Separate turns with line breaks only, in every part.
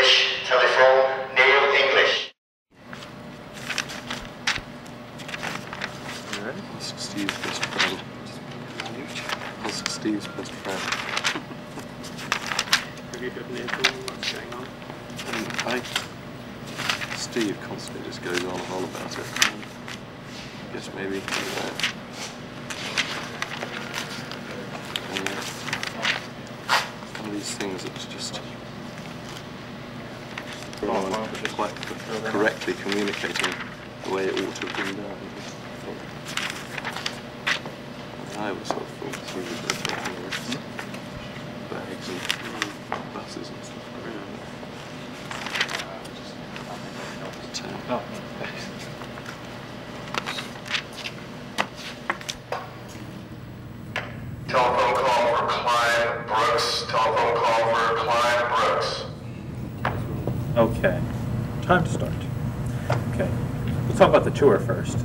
English, telephone, Neil English.
Alright, ask Steve's best friend. Ask Steve's best friend.
Have you got an inkling what's going on?
Steve constantly just goes on and on about it. I guess maybe some of these things that's just quite correctly communicating the way it ought to have been done. I was sort of thought through the bags and buses and stuff.
Oh, thanks.
Telephone call for Clive Brooks. Telephone call for Clive Brooks.
Okay, time to start. Okay, we'll talk about the tour first.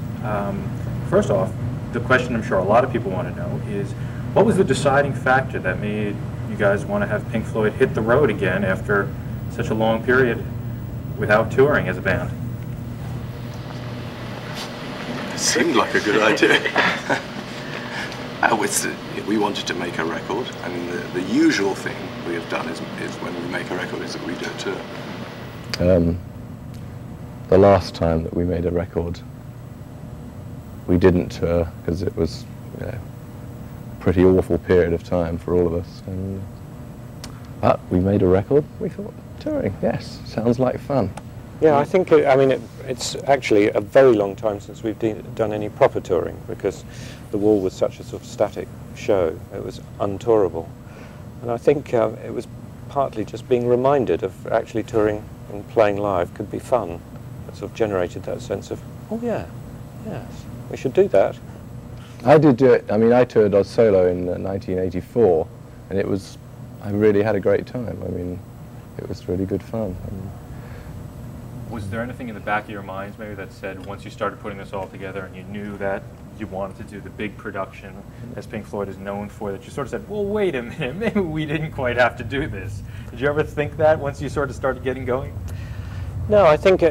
First off, the question I'm sure a lot of people want to know is, what was the deciding factor that made you guys want to have Pink Floyd hit the road again after such a long period without touring as a band?
It seemed like a good idea. We wanted to make a record. I mean, the usual thing we have done is when we make a record is that we do a tour.
The last time that we made a record, we didn't tour because it was a pretty awful period of time for all of us. But we made a record. We thought, touring, yes, sounds like fun.
Yeah, I think, it's actually a very long time since we've done any proper touring, because The Wall was such a sort of static show. It was untourable. And I think it was partly just being reminded of actually touring and playing live could be fun. It sort of generated that sense of, oh yeah, yes, we should do that.
I did do it. I mean, I toured as solo in 1984, and I really had a great time. I mean, it was really good fun.
Was there anything in the back of your minds maybe that said, once you started putting this all together and you knew that you wanted to do the big production as Pink Floyd is known for, that you sort of said, well, wait a minute, maybe we didn't quite have to do this? Did you ever think that once you sort of started getting going?
No, I think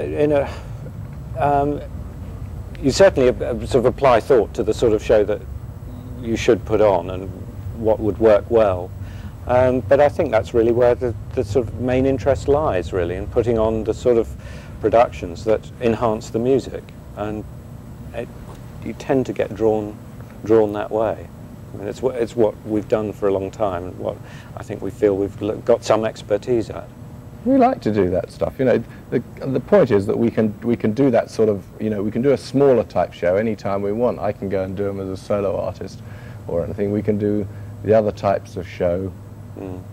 you certainly sort of apply thought to the sort of show that you should put on and what would work well. But I think that's really where the sort of main interest lies, really, in putting on the sort of productions that enhance the music, and you tend to get drawn that way. I mean, it's what we've done for a long time, and what I think we feel we've got some expertise at.
We like to do that stuff. You know, the point is that we can do that sort of, you know, we can do a smaller type show anytime we want. I can go and do them as a solo artist or anything. We can do the other types of show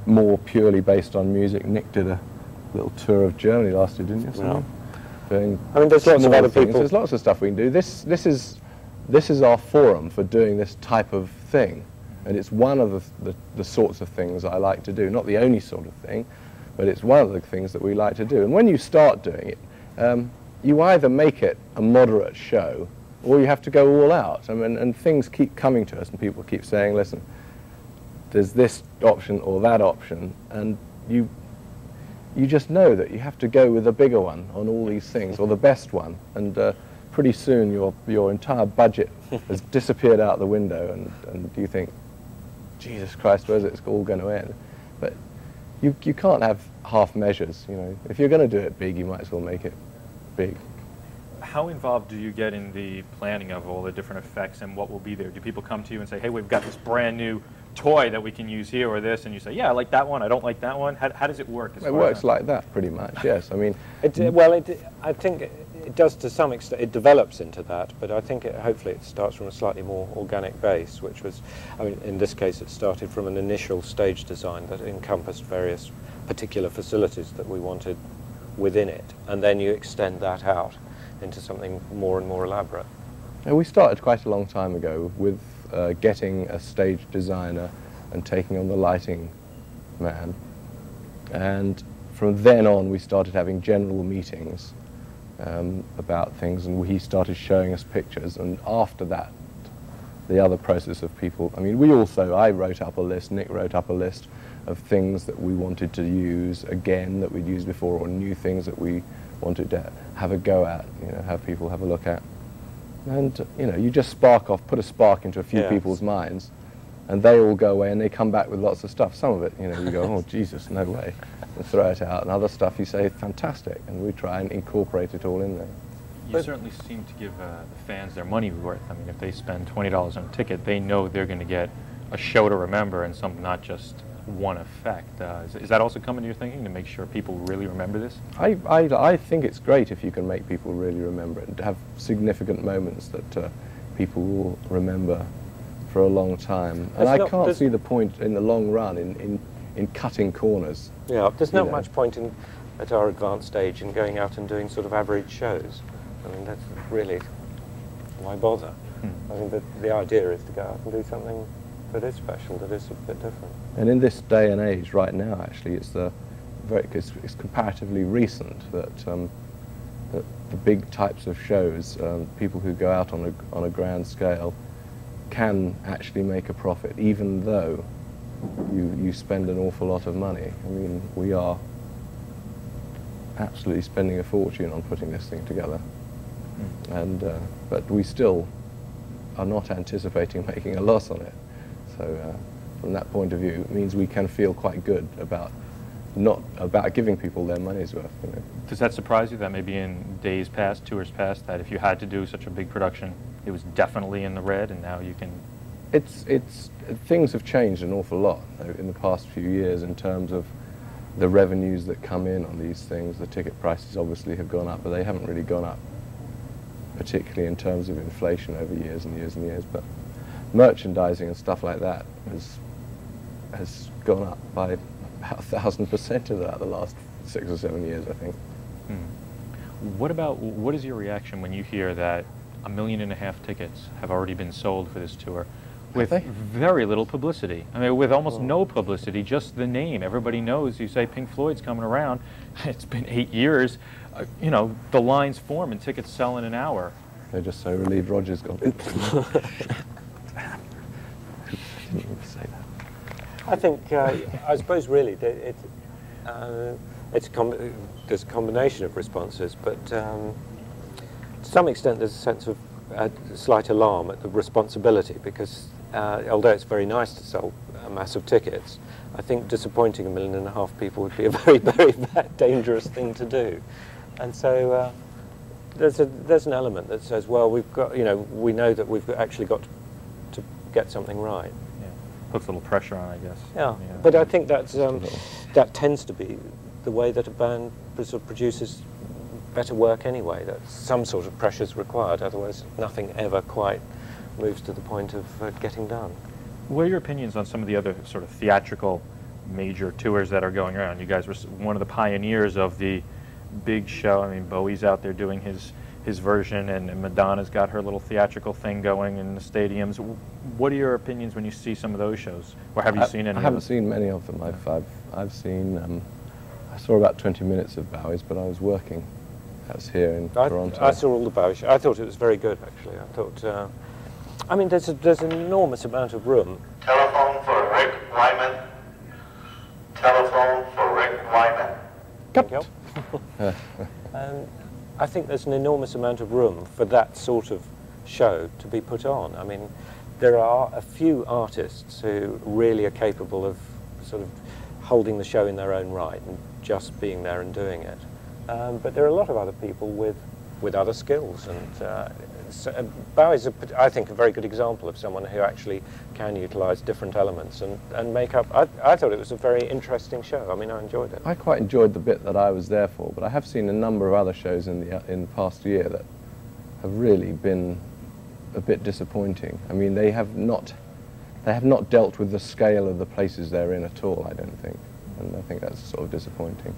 more purely based on music. Nick did a little tour of Germany last year, didn't you?
Yeah.
Doing
I mean, there's lots of other
things.
people.
There's lots of stuff we can do. This is our forum for doing this type of thing, and it's one of the sorts of things I like to do. Not the only sort of thing, but it's one of the things that we like to do. And when you start doing it, you either make it a moderate show, or you have to go all out. I mean, and things keep coming to us, and people keep saying, listen, there's this option or that option, and you just know that you have to go with the bigger one on all these things, or the best one, and pretty soon your entire budget has disappeared out the window, and you think, Jesus Christ, where's it all going to end? But you can't have half measures, you know. If you're going to do it big, you might as well make it big.
How involved do you get in the planning of all the different effects and what will be there? Do people come to you and say, hey, we've got this brand new toy that we can use here or this, and you say, yeah, I like that one, I don't like that one? How does it work?
It works like that, pretty much, yes. I mean,
I think it does to some extent. It develops into that, but I think hopefully it starts from a slightly more organic base, which was, I mean, in this case it started from an initial stage design that encompassed various particular facilities that we wanted within it, and then you extend that out into something more and more elaborate.
And we started quite a long time ago with getting a stage designer and taking on the lighting man, and from then on we started having general meetings about things, and he started showing us pictures, and after that the other process of people, I mean, I wrote up a list, Nick wrote up a list, of things that we wanted to use again that we'd used before, or new things that we wanted to have a go at, you know, have people have a look at. And, you know, you just put a spark into a few people's minds, and they all go away and they come back with lots of stuff. Some of it, you know, you go, oh, Jesus, no way, and throw it out. And other stuff you say, fantastic, and we try and incorporate it all in there.
You certainly seem to give the fans their money worth. I mean, if they spend $20 on a ticket, they know they're going to get a show to remember and something, not just one effect. Is that also coming to your thinking, to make sure people really remember this?
I think it's great if you can make people really remember it and have significant moments that people will remember for a long time. And I can't see the point in the long run in cutting corners.
Yeah, there's not much point in, at our advanced age, in going out and doing sort of average shows. I mean, that's really, why bother? I think that the idea is to go out and do something that is special, that is a bit different.
And in this day and age, right now, actually, it's comparatively recent that, that the big types of shows, people who go out on a grand scale, can actually make a profit, even though you spend an awful lot of money. I mean, we are absolutely spending a fortune on putting this thing together, and but we still are not anticipating making a loss on it. So from that point of view, it means we can feel quite good about giving people their money's worth. You know.
Does that surprise you that maybe in days past, tours past, that if you had to do such a big production, it was definitely in the red, and now you can?
Things have changed an awful lot in the past few years in terms of the revenues that come in on these things. The ticket prices obviously have gone up, but they haven't really gone up particularly in terms of inflation over years and years and years. But merchandising and stuff like that has gone up by about 1,000% of that the last 6 or 7 years, I think.
What is your reaction when you hear that 1.5 million tickets have already been sold for this tour with very little publicity? I mean, with almost no publicity, just the name. Everybody knows. You say Pink Floyd's coming around. It's been 8 years. You know, the lines form and tickets sell in an hour.
They're just so relieved Roger's gone. Oops. Didn't mean to say that.
I think, I suppose really, there's a combination of responses, but to some extent there's a sense of slight alarm at the responsibility, because although it's very nice to sell a mass of tickets, I think disappointing 1.5 million people would be a very, very dangerous thing to do. And so there's an element that says, well, we've got, you know, we know that we've actually got to get something right.
Yeah, puts a little pressure on, I guess.
Yeah, but I think that's that tends to be the way that a band sort of produces better work anyway. That some sort of pressure is required, otherwise nothing ever quite moves to the point of getting done.
What are your opinions on some of the other sort of theatrical major tours that are going around? You guys were one of the pioneers of the big show. I mean, Bowie's out there doing his version, and Madonna's got her little theatrical thing going in the stadiums. What are your opinions when you see some of those shows? Or have you seen any?
I haven't seen many of them. I've seen, I saw about 20 minutes of Bowie's, but I was working. That's here in Toronto.
I saw all the Bowie shows. I thought it was very good, actually. I thought, I mean, there's an enormous amount of room.
Telephone for Rick Wyman. Telephone for Rick Wyman.
Cut. I think there's an enormous amount of room for that sort of show to be put on. I mean, there are a few artists who really are capable of sort of holding the show in their own right and just being there and doing it. But there are a lot of other people with other skills, and Bowie's, I think, a very good example of someone who actually can utilise different elements and make up. I thought it was a very interesting show. I mean, I enjoyed it.
I quite enjoyed the bit that I was there for, but I have seen a number of other shows in the past year that have really been a bit disappointing. I mean, they have not dealt with the scale of the places they're in at all, I don't think, and I think that's sort of disappointing.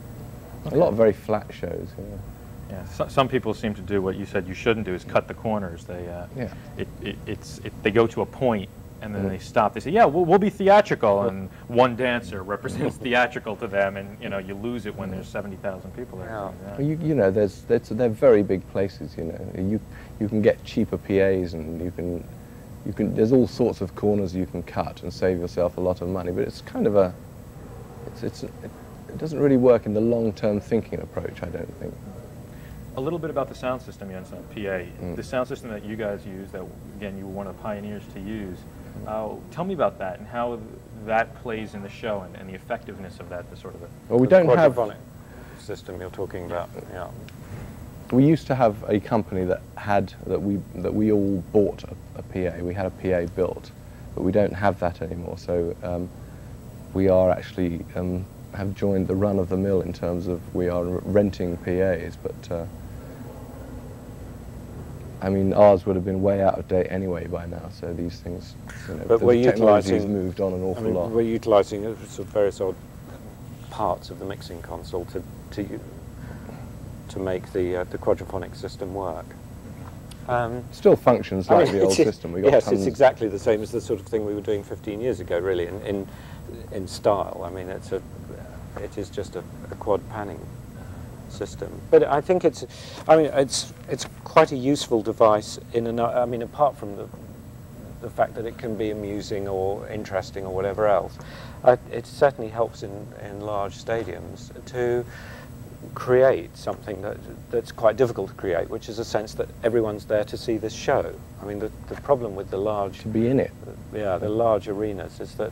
Okay. A lot of very flat shows.
Yeah, some people seem to do what you said you shouldn't do, is cut the corners. They they go to a point and then they stop. They say, yeah, we'll be theatrical, and one dancer represents theatrical to them, and you know, you lose it when there's 70,000 people there.
Yeah.
Like
well, you know, they're very big places. You know, you can get cheaper PAs, and you can there's all sorts of corners you can cut and save yourself a lot of money. But it's kind of it doesn't really work in the long-term thinking approach, I don't think.
A little bit about the sound system, Jens, on PA. The sound system that you guys use, that again you were one of the pioneers to use. Tell me about that and how that plays in the show and the effectiveness of that. The sort of
well, we don't have
quadraphonic system you're talking about. Yeah.
We used to have a company that we all bought a PA. We had a PA built, but we don't have that anymore. So we are actually have joined the run of the mill in terms of we are renting PAs, but. I mean, ours would have been way out of date anyway by now, so these things, you know,
but
the technology's moved on an awful lot.
We're utilising sort of various odd parts of the mixing console to make the quadraphonic system work.
Still functions like the old system. We got
yes,
tons.
It's exactly the same as the sort of thing we were doing 15 years ago, really, in style. I mean, it is just a quad panning system, but I think it's quite a useful device I mean, apart from the fact that it can be amusing or interesting or whatever else, it certainly helps in large stadiums to create something that's quite difficult to create, which is a sense that everyone's there to see this show. I mean, the problem with the large
to be in it,
the large arenas is that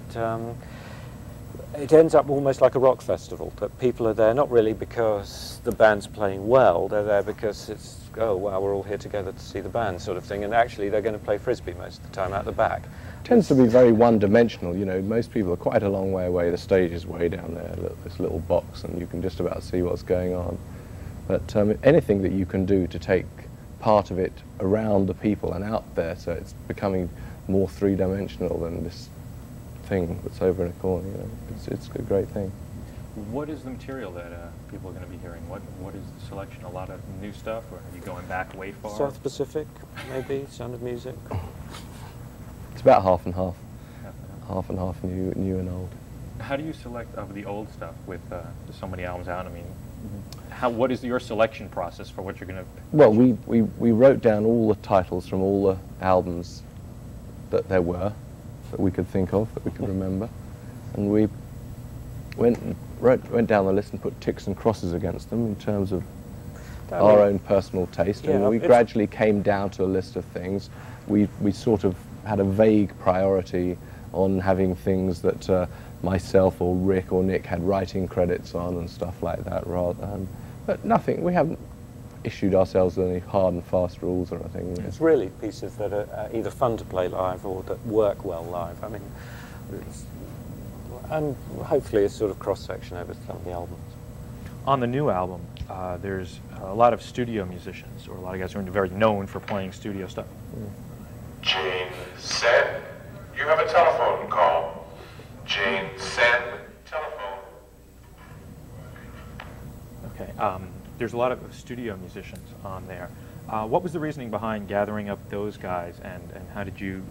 it ends up almost like a rock festival, that people are there not really because the band's playing well, they're there because it's, oh wow, we're all here together to see the band sort of thing, and actually they're going to play frisbee most of the time out the back.
It tends to be very one-dimensional, you know, most people are quite a long way away, the stage is way down there, this little box, and you can just about see what's going on. But anything that you can do to take part of it around the people and out there, so it's becoming more three-dimensional than this thing that's over in a corner, you know. It's a great thing.
What is the material that people are going to be hearing? What is the selection? A lot of new stuff, or are you going back way far?
South Pacific, maybe, Sound of Music.
It's about half and half. Half and half new and old.
How do you select of the old stuff with so many albums out? I mean, what is your selection process for what you're going to?
Well, we wrote down all the titles from all the albums that there were, that we could think of, that we could remember, and we went down the list and put ticks and crosses against them in terms of our own personal taste, and we gradually came down to a list of things. We sort of had a vague priority on having things that myself or Rick or Nick had writing credits on and stuff like that, but nothing, we haven't issued ourselves any hard and fast rules or anything.
It's really pieces that are either fun to play live or that work well live. I mean, and hopefully a sort of cross-section over some of the albums.
On the new album, there's a lot of studio musicians, or a lot of guys who are very known for playing studio stuff.
Jane, send. You have a telephone call. Jane, send. Telephone.
Okay. There's a lot of studio musicians on there. What was the reasoning behind gathering up those guys, and how did you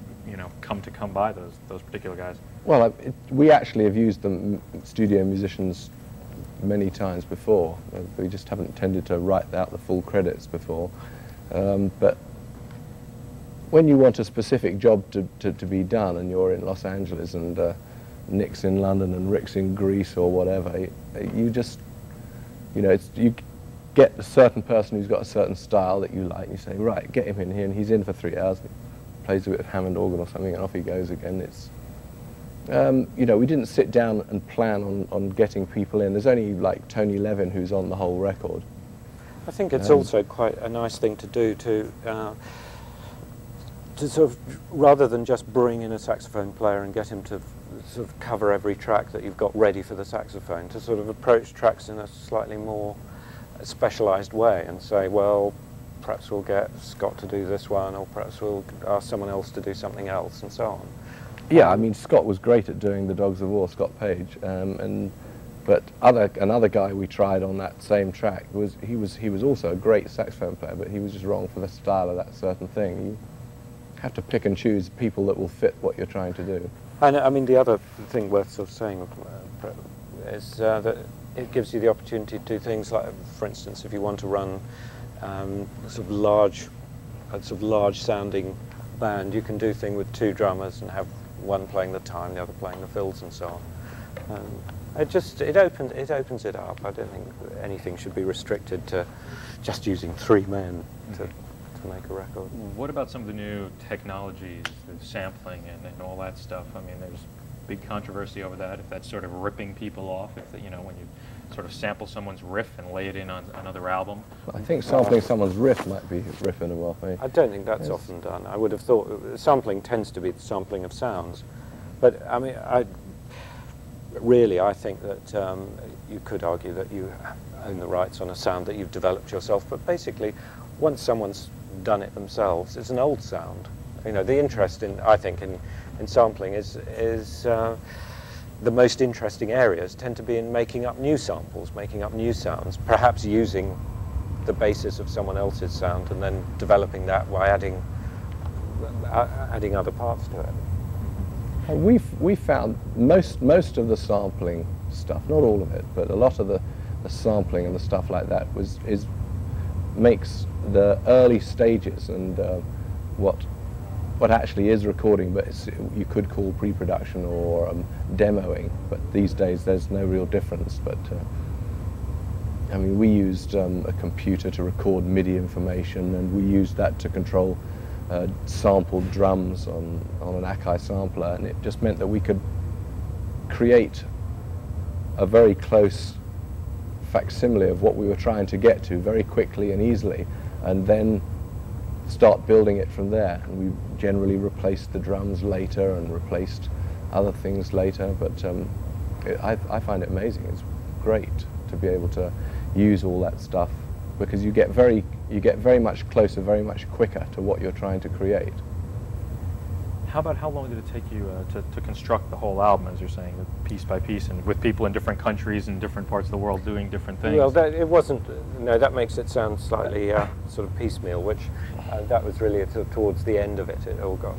come by those particular guys?
Well, we actually have used the studio musicians many times before. We just haven't tended to write out the full credits before. But when you want a specific job to be done, and you're in Los Angeles and Nick's in London and Rick's in Greece or whatever, you just, you get a certain person who's got a certain style that you like, and you say, right, get him in here, and he's in for 3 hours, plays a bit of Hammond organ or something, and off he goes again. It's, we didn't sit down and plan on getting people in. There's only like Tony Levin who's on the whole record.
I think it's also quite a nice thing to do to sort of, rather than just bring in a saxophone player and get him to sort of cover every track that you've got ready for the saxophone, to sort of approach tracks in a slightly more specialised way and say, well, perhaps we'll get Scott to do this one, or perhaps we'll ask someone else to do something else, and so on.
Yeah, I mean, Scott was great at doing the Dogs of War, Scott Page, but another guy we tried on that same track he was also a great saxophone player, but he was just wrong for the style of that certain thing. You have to pick and choose people that will fit what you're trying to do.
And I mean, the other thing worth sort of saying is that it gives you the opportunity to do things like, for instance, if you want to run a sort of large sounding band, you can do thing with 2 drummers and have one playing the time, the other playing the fills and so on. It opens it up. I don't think anything should be restricted to just using 3 men to make a record.
What about some of the new technologies, the sampling and all that stuff? I mean, there's big controversy over that, if that's sort of ripping people off, if when you sort of sample someone's riff and lay it in on another album.
I think sampling someone's riff might be ripping them off.
I don't think that's often done. I would have thought sampling tends to be the sampling of sounds. But I mean, I think that you could argue that you own the rights on a sound that you've developed yourself. But basically, once someone's done it themselves, it's an old sound. You know, the interest I think in sampling is the most interesting areas tend to be in making up new samples, making up new sounds, perhaps using the basis of someone else's sound and then developing that by adding other parts to it.
We found most of the sampling stuff, not all of it, but a lot of the sampling and the stuff like that makes the early stages and what actually is recording, but you could call pre-production or demoing. But these days there's no real difference. But I mean, we used a computer to record MIDI information, and we used that to control sampled drums on an Akai sampler, and it just meant that we could create a very close facsimile of what we were trying to get to very quickly and easily, and then start building it from there. And we generally replaced the drums later and replaced other things later, but I find it amazing. It's great to be able to use all that stuff, because you get very much closer, very much quicker to what you're trying to create.
How long did it take you to construct the whole album, as you're saying, piece by piece, and with people in different countries and different parts of the world doing different things?
Well, it wasn't. No, that makes it sound slightly sort of piecemeal. Which that was really towards the end of it. We all got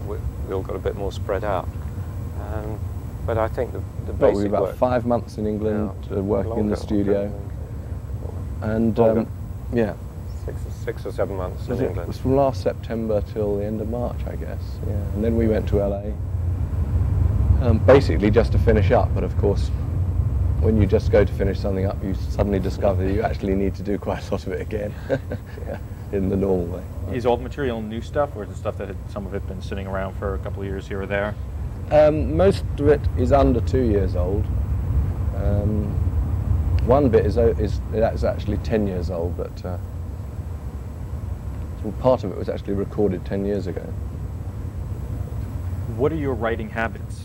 a bit more spread out. But I think the basic
we were about
work,
5 months in England working in the studio, and yeah.
6 or 7 months in
It
England.
was from last September till the end of March, I guess. Yeah, and then we went to LA, basically just to finish up. But of course, when you just go to finish something up, you suddenly discover you actually need to do quite a lot of it again, yeah, in the normal way.
Is all the material new stuff, or is it stuff that some of it been sitting around for a couple of years here or there?
Most of it is under 2 years old. One bit is actually 10 years old, but. Well, part of it was actually recorded 10 years ago.
What are your writing habits,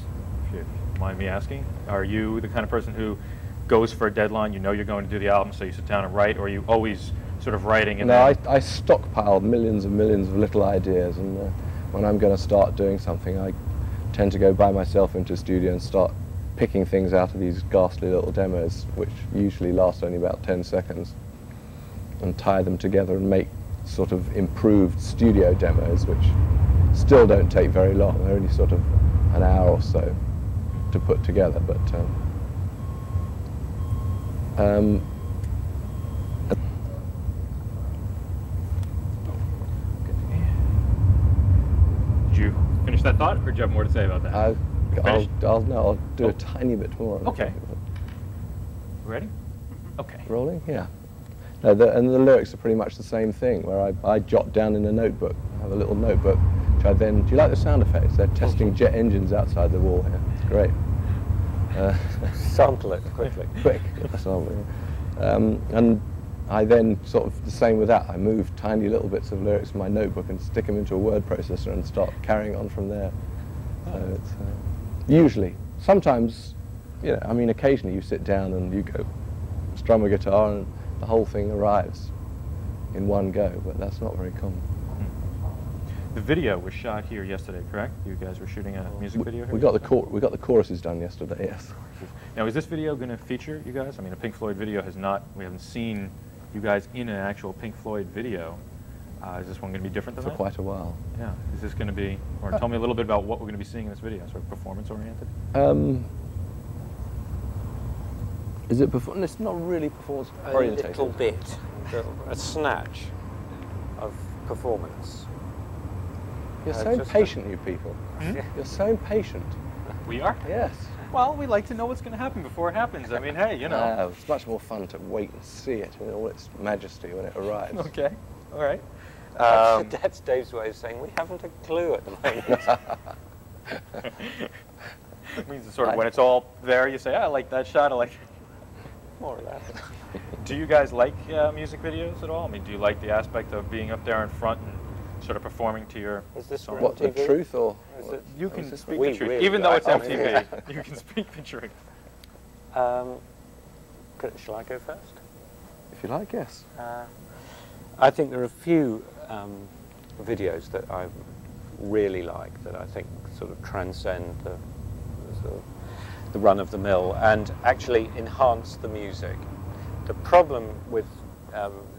if you mind me asking? Are you the kind of person who goes for a deadline, you know you're going to do the album, so you sit down and write, or are you always sort of writing? And
no, I stockpile millions and millions of little ideas, and when I'm going to start doing something, I tend to go by myself into a studio and start picking things out of these ghastly little demos, which usually last only about 10 seconds, and tie them together and make sort of improved studio demos, which still don't take very long. They're only sort of an hour or so to put together. But
did you finish that thought, or do you have more to say about that?
I'll do a tiny bit more.
Okay. Ready? Okay.
Rolling? Yeah. No, and the lyrics are pretty much the same thing, where I jot down in a notebook. I have a little notebook, which I then... Do you like the sound effects? They're testing jet engines outside the wall here. It's great.
Sample it quickly.
Quick. And I then sort of the same with that. I move tiny little bits of lyrics from my notebook and stick them into a word processor and start carrying on from there. So it's usually, sometimes, you know, I mean, occasionally you sit down and you go strum a guitar and the whole thing arrives in one go, but that's not very common.
The video was shot here yesterday, correct? You guys were shooting a music video here?
We got the choruses done yesterday, yes.
Now, is this video going to feature you guys? I mean, a Pink Floyd video has not, we haven't seen you guys in an actual Pink Floyd video. Is this one going to be different than that?
For quite a while.
Yeah. Is this going to be, or tell me a little bit about what we're going to be seeing in this video, sort of performance-oriented?
Is it performance? It's not really performance-oriented.
A little bit, a snatch of performance.
You're so impatient, you people.
Hmm?
You're so impatient.
We are?
Yes.
Well, we like to know what's going to happen before it happens. I mean, hey, you know.
It's much more fun to wait and see it in all its majesty when it arrives.
Okay, all right.
That's Dave's way of saying we haven't a clue at the moment.
It means it's sort of when it's all there, you say, I like that shot, I like it.
More or less.
Do you guys like music videos at all? I mean, do you like the aspect of being up there in front and sort of performing to your
Is this
song?
What, the
TV?
truth or?
Is it-
You can
this
speak
we
the truth.
really
Even though
like
it's
it.
MTV, you can speak the truth.
Shall I go first?
If you like, yes.
I think there are a few videos that I really like that I think sort of transcend the run of the mill and actually enhance the music. The problem with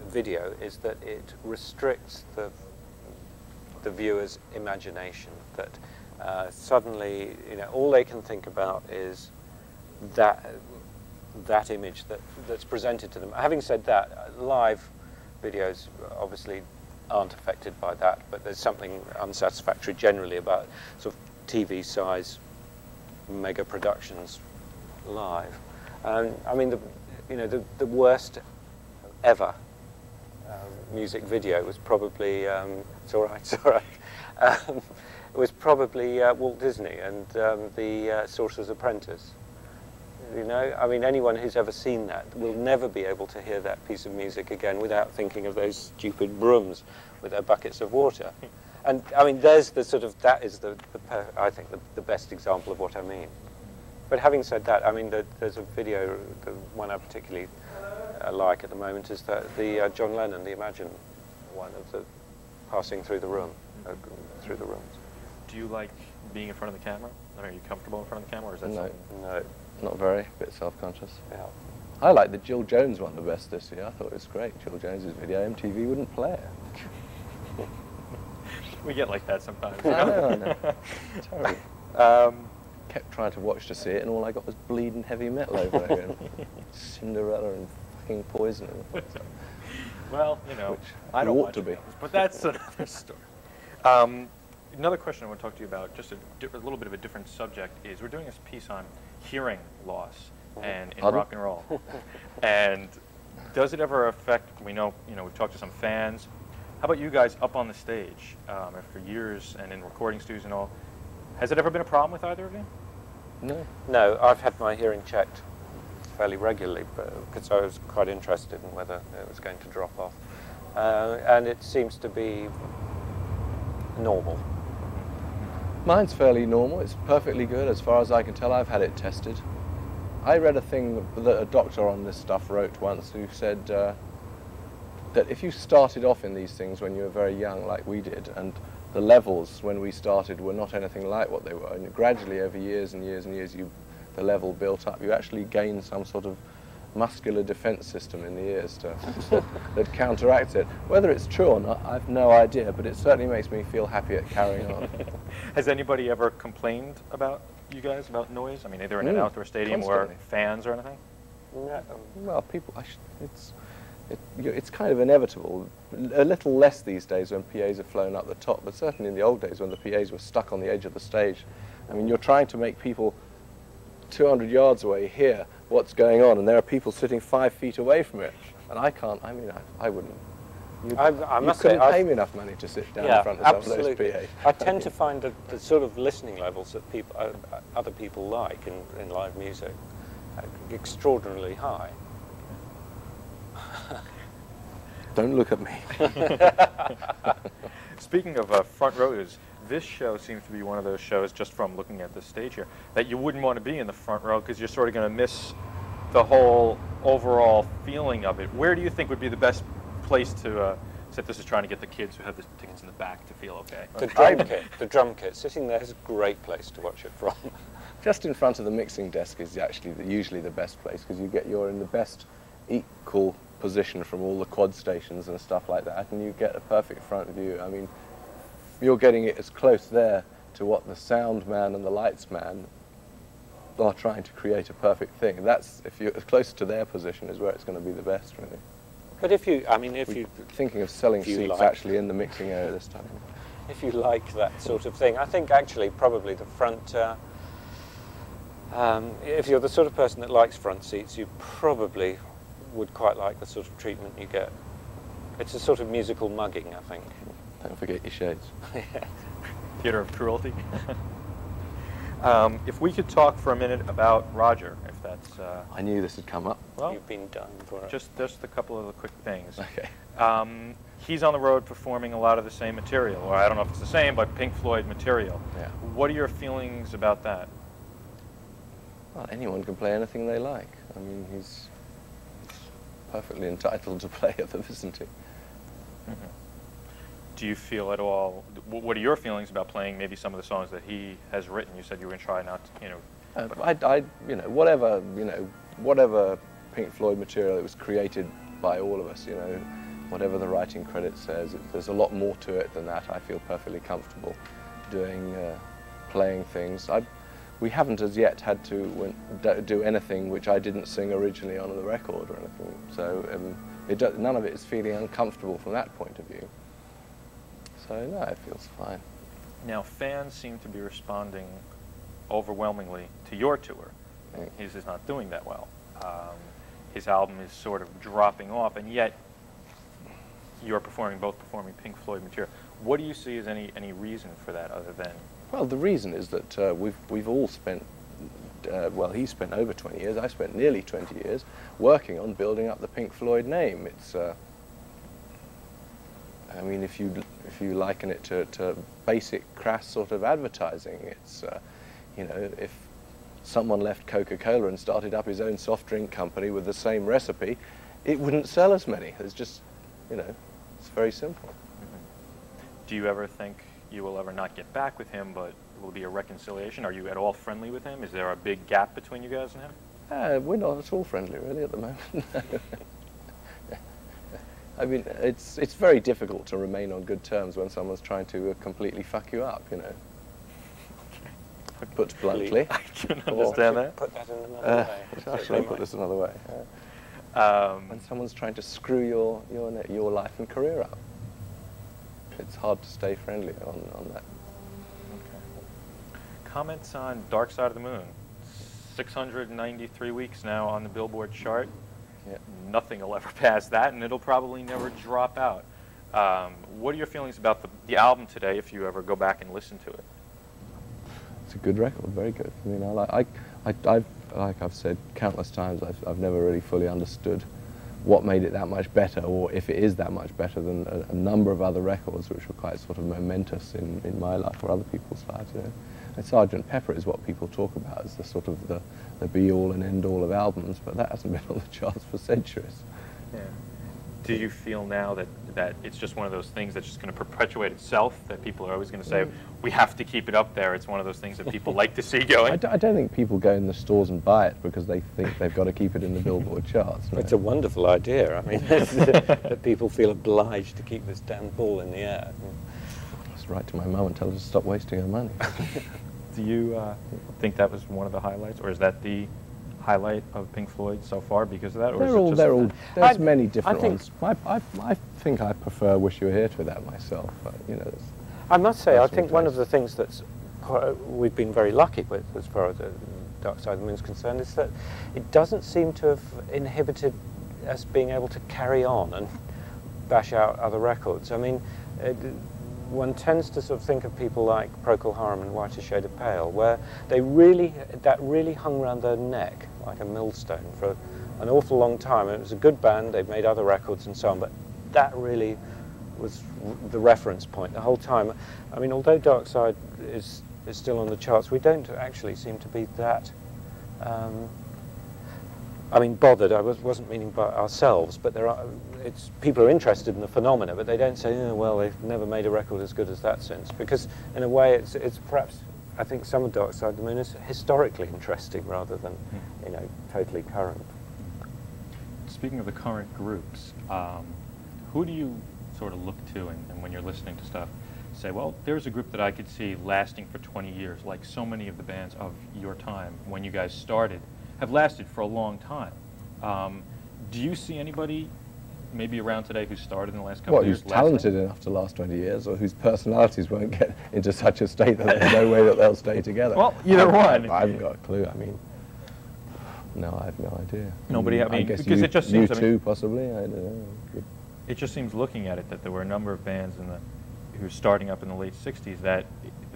video is that it restricts the viewer's imagination. That suddenly, all they can think about is that image that's presented to them. Having said that, live videos obviously aren't affected by that, but there's something unsatisfactory generally about sort of TV size mega productions live. I mean, the worst ever music video was probably it's all right. It was probably Walt Disney and the Sorcerer's Apprentice. I mean, anyone who's ever seen that will never be able to hear that piece of music again without thinking of those stupid brooms with their buckets of water. And I mean, there's the sort of, that is I think the best example of what I mean. But having said that, I mean, there's a video, the one I particularly like at the moment is the John Lennon, the Imagine one of the passing through the room, through the rooms.
Do you like being in front of the camera? Are you comfortable in front of the camera, or is that something?
No.
Not very, a bit self-conscious.
Yeah.
I like the Jill Jones one the best this year. I thought it was great. Jill Jones's video, MTV wouldn't play it.
We get like that sometimes.
I know. Terrible. Kept trying to watch to see it, and all I got was bleeding heavy metal over it again. Cinderella and fucking Poison.
Well,
Which
I don't
ought
watch
to be.
those, but that's another story. Another question I want to talk to you about, just a little bit of a different subject, is we're doing this piece on hearing loss and in rock and roll. And does it ever affect, we know, we've talked to some fans. How about you guys up on the stage after years and in recording studios and all? Has it ever been a problem with either of you?
No.
No, I've had my hearing checked fairly regularly because I was quite interested in whether it was going to drop off. And it seems to be normal.
Mine's fairly normal. It's perfectly good as far as I can tell. I've had it tested. I read a thing that a doctor on this stuff wrote once who said that if you started off in these things when you were very young, like we did, and the levels when we started were not anything like what they were, and gradually over years and years and years the level built up, you actually gained some sort of muscular defense system in the ears that counteracts it. Whether it's true or not, I've no idea, but it certainly makes me feel happy at carrying on.
Has anybody ever complained about you guys, about noise? I mean, either in an outdoor stadium
constantly.
or fans or anything?
No.
Well, people, it's kind of inevitable. A little less these days when PAs are flown up the top, but certainly in the old days when the PAs were stuck on the edge of the stage. I mean, you're trying to make people 200 yards away hear what's going on, and there are people sitting 5 feet away from it, and I can't. I mean, I wouldn't.
I must
couldn't
say,
pay me enough money to sit down in front of some of those
absolutely.
PAs.
I tend to find the sort of listening levels that other people like in live music extraordinarily high.
Don't look at me.
Speaking of front rows, this show seems to be one of those shows, just from looking at the stage here, that you wouldn't want to be in the front row because you're sort of going to miss the whole overall feeling of it. Where do you think would be the best place to sit? This is trying to get the kids who have the tickets in the back to feel okay.
The drum kit, sitting there is a great place to watch it from.
Just in front of the mixing desk is actually usually the best place because you're in the best equal position from all the quad stations and stuff like that, and you get a perfect front view. I mean, you're getting it as close there to what the sound man and the lights man are trying to create a perfect thing. That's, if you're as close to their position, is where it's going to be the best, really.
But if you
thinking of selling seats actually in the mixing area this time.
If you like that sort of thing, I think actually probably the front If you're the sort of person that likes front seats, you probably would quite like the sort of treatment you get. It's a sort of musical mugging, I think.
Don't forget your shades.
Theater of cruelty. If we could talk for a minute about Roger, if that's...
I knew this had come up.
Well, you've been done for it.
Just a couple of quick things.
Okay.
He's on the road performing a lot of the same material, or I don't know if it's the same, but Pink Floyd material.
Yeah.
What are your feelings about that?
Well, anyone can play anything they like. I mean, he's perfectly entitled to play them, isn't he?
Mm-hmm. Do you feel at all, what are your feelings about playing maybe some of the songs that he has written? You said you were going to try not to, you know... whatever Pink Floyd material, it was created by all of us, you know, whatever the writing credit says, there's a lot more to it than that. I feel perfectly comfortable doing, playing things. We haven't as yet had to do anything which I didn't sing originally on the record or anything, so none of it is feeling uncomfortable from that point of view. So no, it feels fine. Now, fans seem to be responding overwhelmingly to your tour. He's just not doing that well. His album is sort of dropping off, and yet you're both performing Pink Floyd material. What do you see as any reason for that other than?
Well, the reason is that we've all spent, well, he spent over 20 years, I spent nearly 20 years working on building up the Pink Floyd name. It's, I mean, if you liken it to basic crass sort of advertising, it's, you know, if someone left Coca-Cola and started up his own soft drink company with the same recipe, it wouldn't sell as many. It's just, you know, it's very simple.
Do you ever think you will ever not get back with him, but will be a reconciliation? Are you at all friendly with him? Is there a big gap between you guys and him?
We're not at all friendly, really, at the moment. I mean, it's very difficult to remain on good terms when someone's trying to completely fuck you up, you know. Put bluntly.
I can understand that.
Put that in another way.
How should I put this another way? When someone's trying to screw your life and career up, it's hard to stay friendly on that.
Okay. Comments on Dark Side of the Moon. 693 weeks now on the Billboard chart.
Yeah.
Nothing will ever pass that, and it'll probably never drop out. What are your feelings about the album today, if you ever go back and listen to it?
It's a good record, very good. I mean, like I've said countless times, I've never really fully understood what made it that much better, or if it is that much better than a number of other records which were quite sort of momentous in my life or other people's lives. You know? And Sgt. Pepper is what people talk about as the sort of the be-all and end-all of albums, but that hasn't been on the charts for centuries.
Yeah. Do you feel now that it's just one of those things that's just going to perpetuate itself, that people are always going to say, we have to keep it up there? It's one of those things that people like to see going?
I don't think people go in the stores and buy it because they think they've got to keep it in the Billboard charts. No?
It's a wonderful idea. I mean, that people feel obliged to keep this damn ball in the air.
Just write to my mum and tell her to stop wasting her money.
Do you think that was one of the highlights, or is that the highlight of Pink Floyd so far because of that? Or
there's many different ones. I think I prefer Wish You Were Here to that myself. You know,
I must say, I think one of the things that's we've been very lucky with as far as Dark Side of the Moon is concerned is that it doesn't seem to have inhibited us being able to carry on and bash out other records. I mean, one tends to sort of think of people like Procol Harum and Whiter Shade of Pale, where that really hung around their neck like a millstone for an awful long time. It was a good band, they've made other records and so on, but that really was the reference point the whole time. I mean, although Dark Side is still on the charts, we don't actually seem to be that I mean, bothered. I wasn't meaning by ourselves, but people are interested in the phenomena, but they don't say, oh, well, they've never made a record as good as that since, because in a way it's perhaps, I think some of Dark Side of the Moon is historically interesting rather than, you know, totally current.
Speaking of the current groups, who do you sort of look to and when you're listening to stuff, say, well, there's a group that I could see lasting for 20 years, like so many of the bands of your time when you guys started have lasted for a long time. Do you see anybody maybe around today who started in the last couple
What,
of years?
who's talented enough to last 20 years, or whose personalities won't get into such a state that there's no way that they'll stay together?
Well, either one.
I haven't got a clue. I mean, no, I have no idea.
Nobody, I mean,
guess
because it just seems,
you
I mean,
too, possibly. I don't know.
it just seems looking at it that there were a number of bands who were starting up in the late 60s that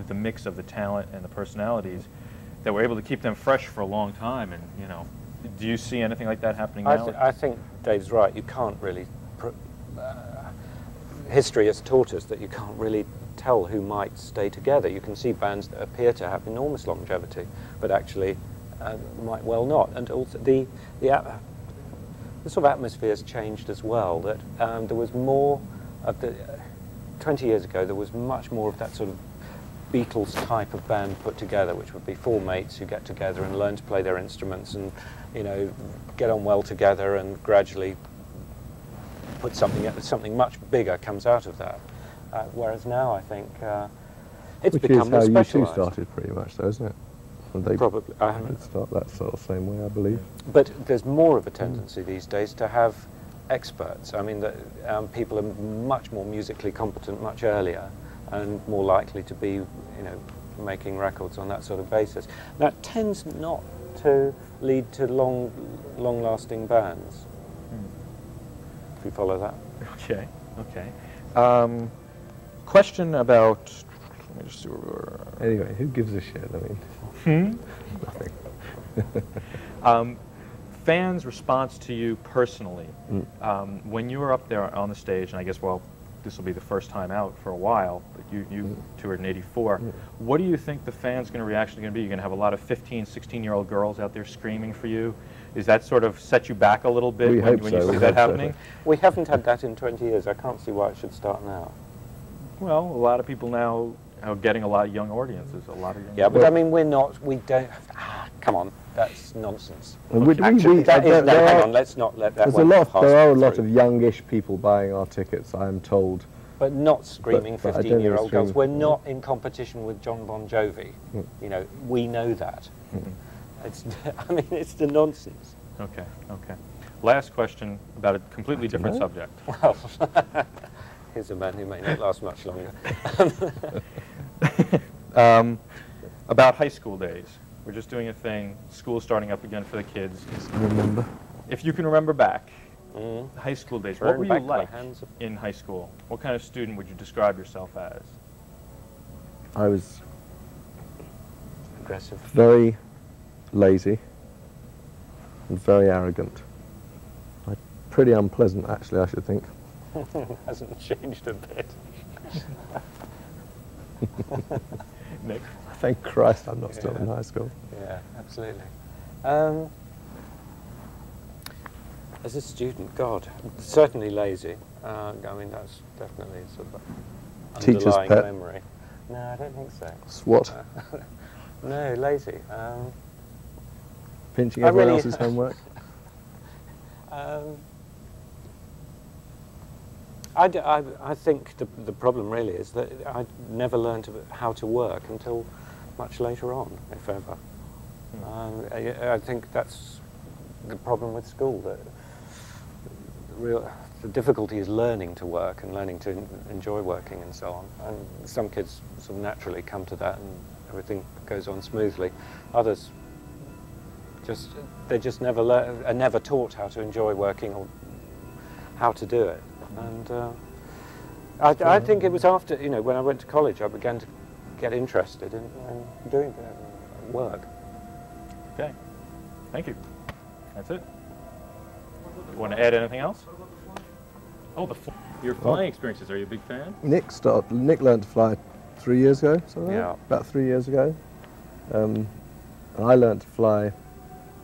the mix of the talent and the personalities that were able to keep them fresh for a long time. And, you know, do you see anything like that happening now?
I think Dave's right. You can't really... history has taught us that you can't really tell who might stay together. You can see bands that appear to have enormous longevity, but actually might well not. And also the sort of atmosphere has changed as well. That there was more of the 20 years ago. There was much more of that sort of Beatles type of band put together, which would be four mates who get together and learn to play their instruments and, you know, get on well together, and gradually put something much bigger comes out of that. Whereas now, I think it's become more
specialised. Which is how you two
specialised.
started, pretty much, though, isn't it? And they
Probably. I haven't.
start that sort of same way, I believe.
But there's more of a tendency these days to have experts. I mean, people are much more musically competent much earlier, and more likely to be, you know, making records on that sort of basis. That tends not to lead to long-lasting bands. If you follow that.
Okay, okay. Question about, let me just see where we were.
Anyway, who gives a shit? I mean, nothing.
Fans' response to you personally, when you were up there on the stage, and I guess, well, this will be the first time out for a while, but you toured in '84. What do you think the fans' reaction is going to be? You're going to have a lot of 15, 16-year-old girls out there screaming for you? Is that sort of set you back a little bit when you see that happening?
We haven't had that in 20 years. I can't see why it should start now.
Well, a lot of people now are getting a lot of young audiences, a lot of young.
Yeah, but I mean, we don't. Come on, that's nonsense.
Actually,
hang on, let's not let that.
There are a lot of youngish people buying our tickets, I am told.
But not screaming
But I don't
15-year-old girls.
think
We're not in competition with John Bon Jovi. You know, we know that. It's, I mean, it's the nonsense.
Okay, okay. Last question about a completely different subject.
Well, here's a man who may not last much longer.
About high school days. We're just doing a thing. School's starting up again for the kids.
Remember?
If you can remember back, high school days, what were you like
hands
in high school? What kind of student would you describe yourself as?
I was
aggressive.
very lazy and very arrogant. Pretty unpleasant, actually, I should think.
Hasn't changed a bit.
Nick?
Thank Christ I'm not still in high school.
Yeah, absolutely. As a student, God, certainly lazy. I mean, that's definitely sort of
Teacher's
underlying
pet.
memory. No, I don't think so.
Swat.
No, lazy.
Pinching
I
everyone
really-
else's homework.
I think the problem really is that I never learned how to work until much later on, if ever. I think that's the problem with school. That the difficulty is learning to work and learning to enjoy working and so on. And some kids sort of naturally come to that and everything goes on smoothly. Others they just are never taught how to enjoy working or how to do it. And I think it was after, you know, when I went to college, I began to get interested in doing work.
Okay. Thank you. That's it. Want to add anything else? Oh, your flying experiences. Are you a big fan?
Nick learned to fly 3 years ago, something
Yeah.
like that? About 3 years ago. And I learned to fly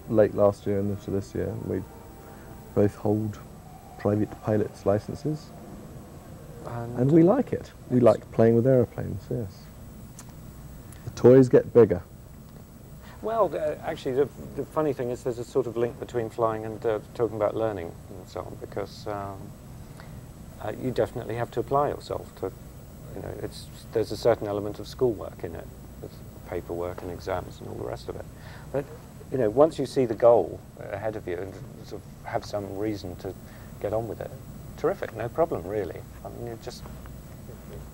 late last year and into this year. We both hold private pilot's licenses. And we like it. We like playing with aeroplanes, yes. The toys get bigger.
Well, actually, the funny thing is there's a sort of link between flying and talking about learning and so on, because you definitely have to apply yourself to, you know, there's a certain element of schoolwork in it, with paperwork and exams and all the rest of it. But, you know, once you see the goal ahead of you and sort of have some reason to get on with it, terrific, no problem really. I mean,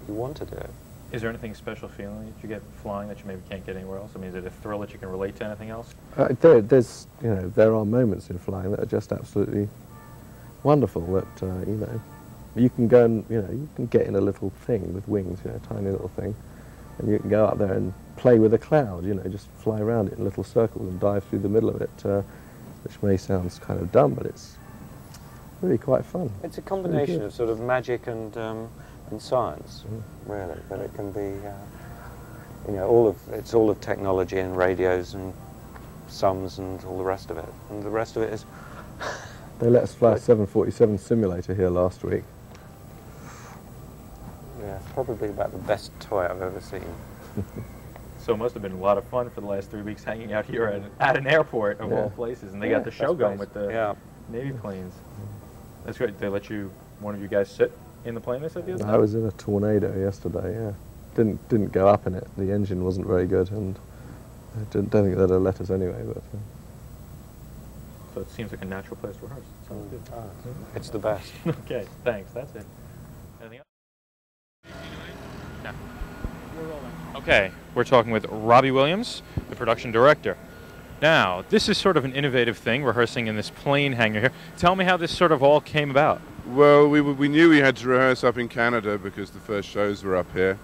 you want to do it.
Is there anything special feeling that you get flying that you maybe can't get anywhere else? I mean, is it a thrill that you can relate to anything else?
There's, there are moments in flying that are just absolutely wonderful. That you can go and you can get in a little thing with wings, a tiny little thing, and you can go up there and play with a cloud. Just fly around it in little circles and dive through the middle of it, which may sound kind of dumb, but it's really quite fun.
It's a combination of sort of magic and science, really. But it can be, it's all of technology and radios and sums and all the rest of it. And the rest of it is.
They let us fly a 747 simulator here last week.
Yeah, probably about the best toy I've ever seen.
So it must have been a lot of fun for the last 3 weeks hanging out here at an airport of all places, and they got the show going with the Navy planes. That's great. They let one of you guys sit in the plane, they said the other day?
I was in a tornado yesterday, yeah. Didn't go up in it. The engine wasn't very good, and I don't think they'd have let us anyway. But
so it seems like a natural place to rehearse. Sounds good.
It's the best.
Okay, thanks. That's it. Anything else? No. We're rolling. Okay, we're talking with Robbie Williams, the production director. Now, this is sort of an innovative thing, rehearsing in this plane hangar here. Tell me how this sort of all came about.
Well, we knew we had to rehearse up in Canada because the first shows were up here,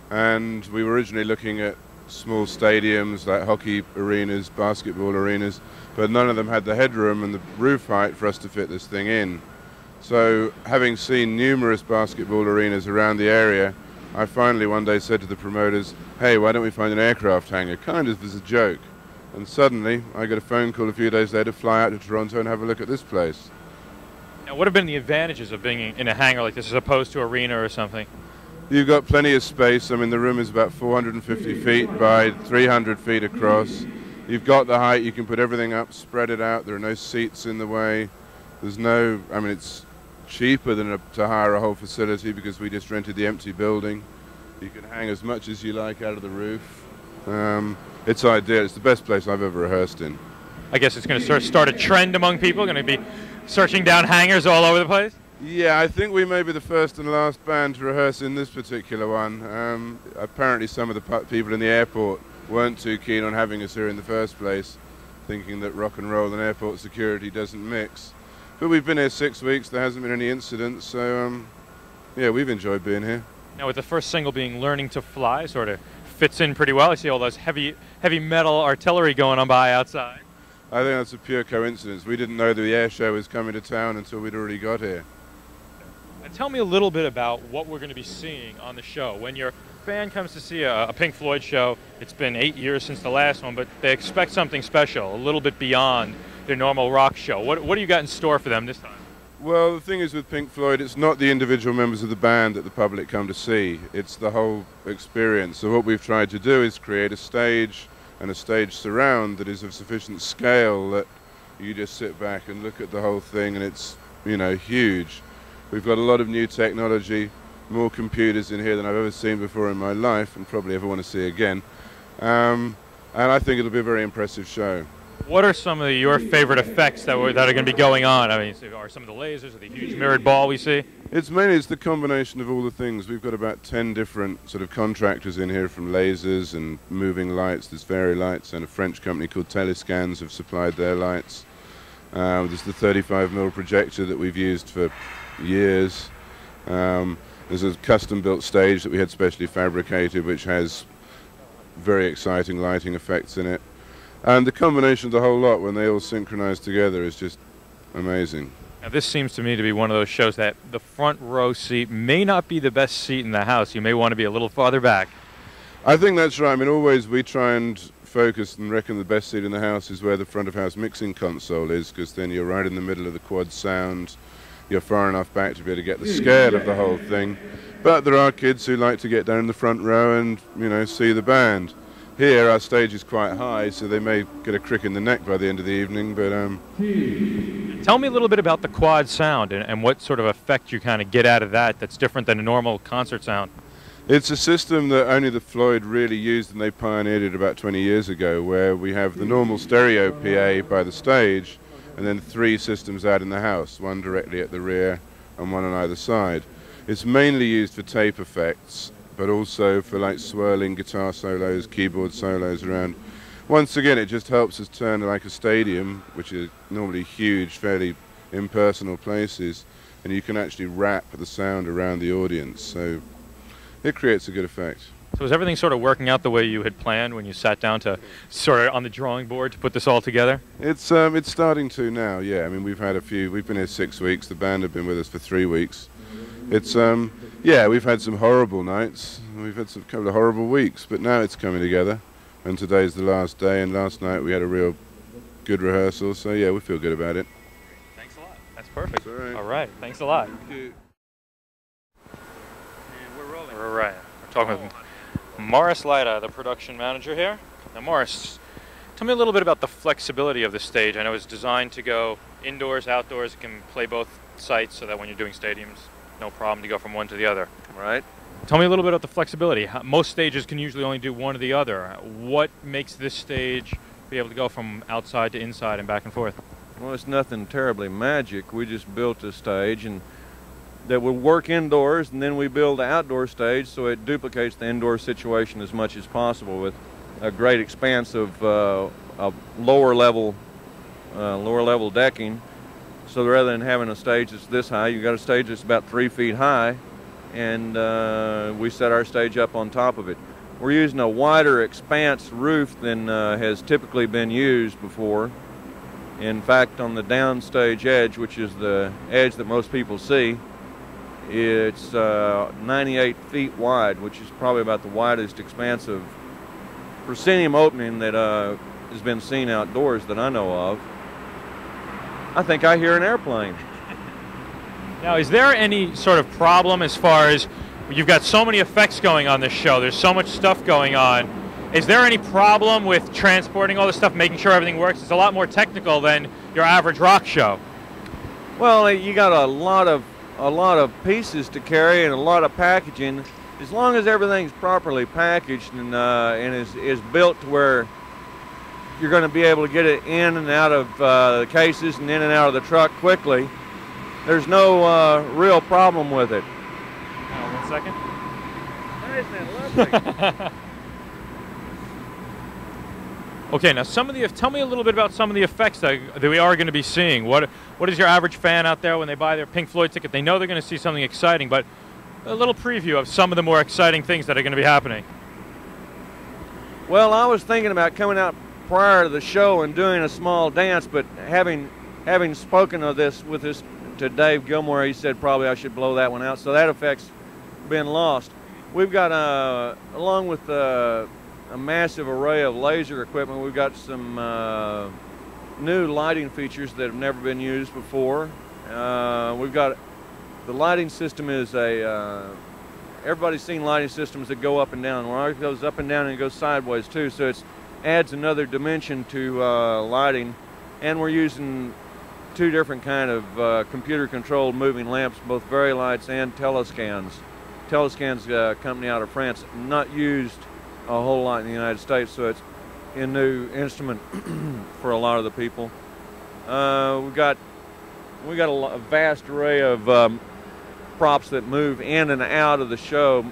and we were originally looking at small stadiums like hockey arenas, basketball arenas, but none of them had the headroom and the roof height for us to fit this thing in. So, having seen numerous basketball arenas around the area, I finally one day said to the promoters, hey, why don't we find an aircraft hangar, kind of as a joke. And suddenly, I got a phone call a few days later to fly out to Toronto and have a look at this place.
Now, what have been the advantages of being in a hangar like this as opposed to arena or something?
You've got plenty of space. I mean, the room is about 450 feet by 300 feet across. You've got the height. You can put everything up, spread it out. There are no seats in the way. There's no, I mean, it's cheaper than to hire a whole facility because we just rented the empty building. You can hang as much as you like out of the roof. It's ideal. It's the best place I've ever rehearsed in.
I guess it's going to start a trend among people, going to be searching down hangars all over the place?
Yeah, I think we may be the first and last band to rehearse in this particular one. Apparently some of the people in the airport weren't too keen on having us here in the first place, thinking that rock and roll and airport security doesn't mix. But we've been here 6 weeks, there hasn't been any incidents, so yeah, we've enjoyed being here.
Now with the first single being Learning to Fly, sort of fits in pretty well. I see all those heavy metal artillery going on by outside.
I think that's a pure coincidence. We didn't know the air show was coming to town until we'd already got here.
And tell me a little bit about what we're going to be seeing on the show. When your fan comes to see a Pink Floyd show, it's been 8 years since the last one, but they expect something special, a little bit beyond their normal rock show. What do you got in store for them this time?
Well, the thing is with Pink Floyd, it's not the individual members of the band that the public come to see. It's the whole experience. So what we've tried to do is create a stage and a stage surround that is of sufficient scale that you just sit back and look at the whole thing and it's, huge. We've got a lot of new technology, more computers in here than I've ever seen before in my life and probably ever want to see again. And I think it'll be a very impressive show.
What are some of your favorite effects that are going to be going on? I mean, are some of the lasers or the huge mirrored ball we see?
It's the combination of all the things. We've got about 10 different sort of contractors in here, from lasers and moving lights. There's fairy lights, and a French company called Telescans have supplied their lights. There's the 35mm projector that we've used for years. There's a custom-built stage that we had specially fabricated, which has very exciting lighting effects in it. And the combination of the whole lot, when they all synchronize together, is just amazing.
Now, this seems to me to be one of those shows that the front row seat may not be the best seat in the house. You may want to be a little farther back.
I think that's right. I mean, always we try and focus and reckon the best seat in the house is where the front of house mixing console is, because then you're right in the middle of the quad sound. You're far enough back to be able to get the scale of the whole thing. But there are kids who like to get down in the front row and, see the band. Here, our stage is quite high, so they may get a crick in the neck by the end of the evening, but...
Tell me a little bit about the quad sound and what sort of effect you kind of get out of that that's different than a normal concert sound.
It's a system that only the Floyd really used, and they pioneered it about 20 years ago, where we have the normal stereo PA by the stage, and then 3 systems out in the house, one directly at the rear, and one on either side. It's mainly used for tape effects, but also for like swirling guitar solos, keyboard solos around. Once again, it just helps us turn like a stadium, which is normally huge, fairly impersonal places, and you can actually wrap the sound around the audience, so it creates a good effect.
So is everything sort of working out the way you had planned when you sat down to sort of on the drawing board to put this all together?
It's starting to now, yeah. I mean, we've been here 6 weeks, the band have been with us for 3 weeks. It's, yeah, we've had some horrible nights, we've had some couple of horrible weeks, but now it's coming together, and today's the last day, and last night we had a real good rehearsal, so yeah, we feel good about it.
Thanks a lot. That's perfect.
All
All right. Thanks a lot.
Thank you.
And we're rolling. We're right. We're talking with Morris Lyda, the production manager here. Now, Morris, tell me a little bit about the flexibility of the stage. I know it's designed to go indoors, outdoors. It can play both sites so that when you're doing stadiums, no problem to go from one to the other.
Right.
Tell me a little bit about the flexibility. Most stages can usually only do one or the other. What makes this stage be able to go from outside to inside and back and forth?
Well, it's nothing terribly magic. We just built a stage and that will work indoors, and then we build the outdoor stage so it duplicates the indoor situation as much as possible with a great expanse of lower level decking. So rather than having a stage that's this high, you've got a stage that's about 3 feet high, and we set our stage up on top of it. We're using a wider expanse roof than has typically been used before. In fact, on the downstage edge, which is the edge that most people see, it's 98 feet wide, which is probably about the widest expanse of proscenium opening that has been seen outdoors that I know of. I think I hear an airplane.
Now, is there any sort of problem as far as you've got so many effects going on this show, there's so much stuff going on, is there any problem with transporting all this stuff, making sure everything works? It's a lot more technical than your average rock show.
Well, you got a lot of pieces to carry and a lot of packaging. As long as everything's properly packaged and is built to where you're going to be able to get it in and out of the cases and in and out of the truck quickly, there's no real problem with it.
1 second.
Isn't that lovely?
Okay, now tell me a little bit about some of the effects that we are going to be seeing. What is your average fan out there when they buy their Pink Floyd ticket? They know they're going to see something exciting, but a little preview of some of the more exciting things that are going to be happening.
Well, I was thinking about coming out prior to the show and doing a small dance, but having spoken of this to Dave Gilmour, he said probably I should blow that one out, so that effect's been lost. We've got, along with a massive array of laser equipment, we've got some new lighting features that have never been used before. We've got, the lighting system is everybody's seen lighting systems that go up and down. Well, ours goes up and down and it goes sideways too, so it adds another dimension to lighting. And we're using 2 different kind of computer-controlled moving lamps, both Very Lights and Telescans. Telescan's a company out of France, not used a whole lot in the United States, so it's a new instrument for a lot of the people. We got a vast array of props that move in and out of the show.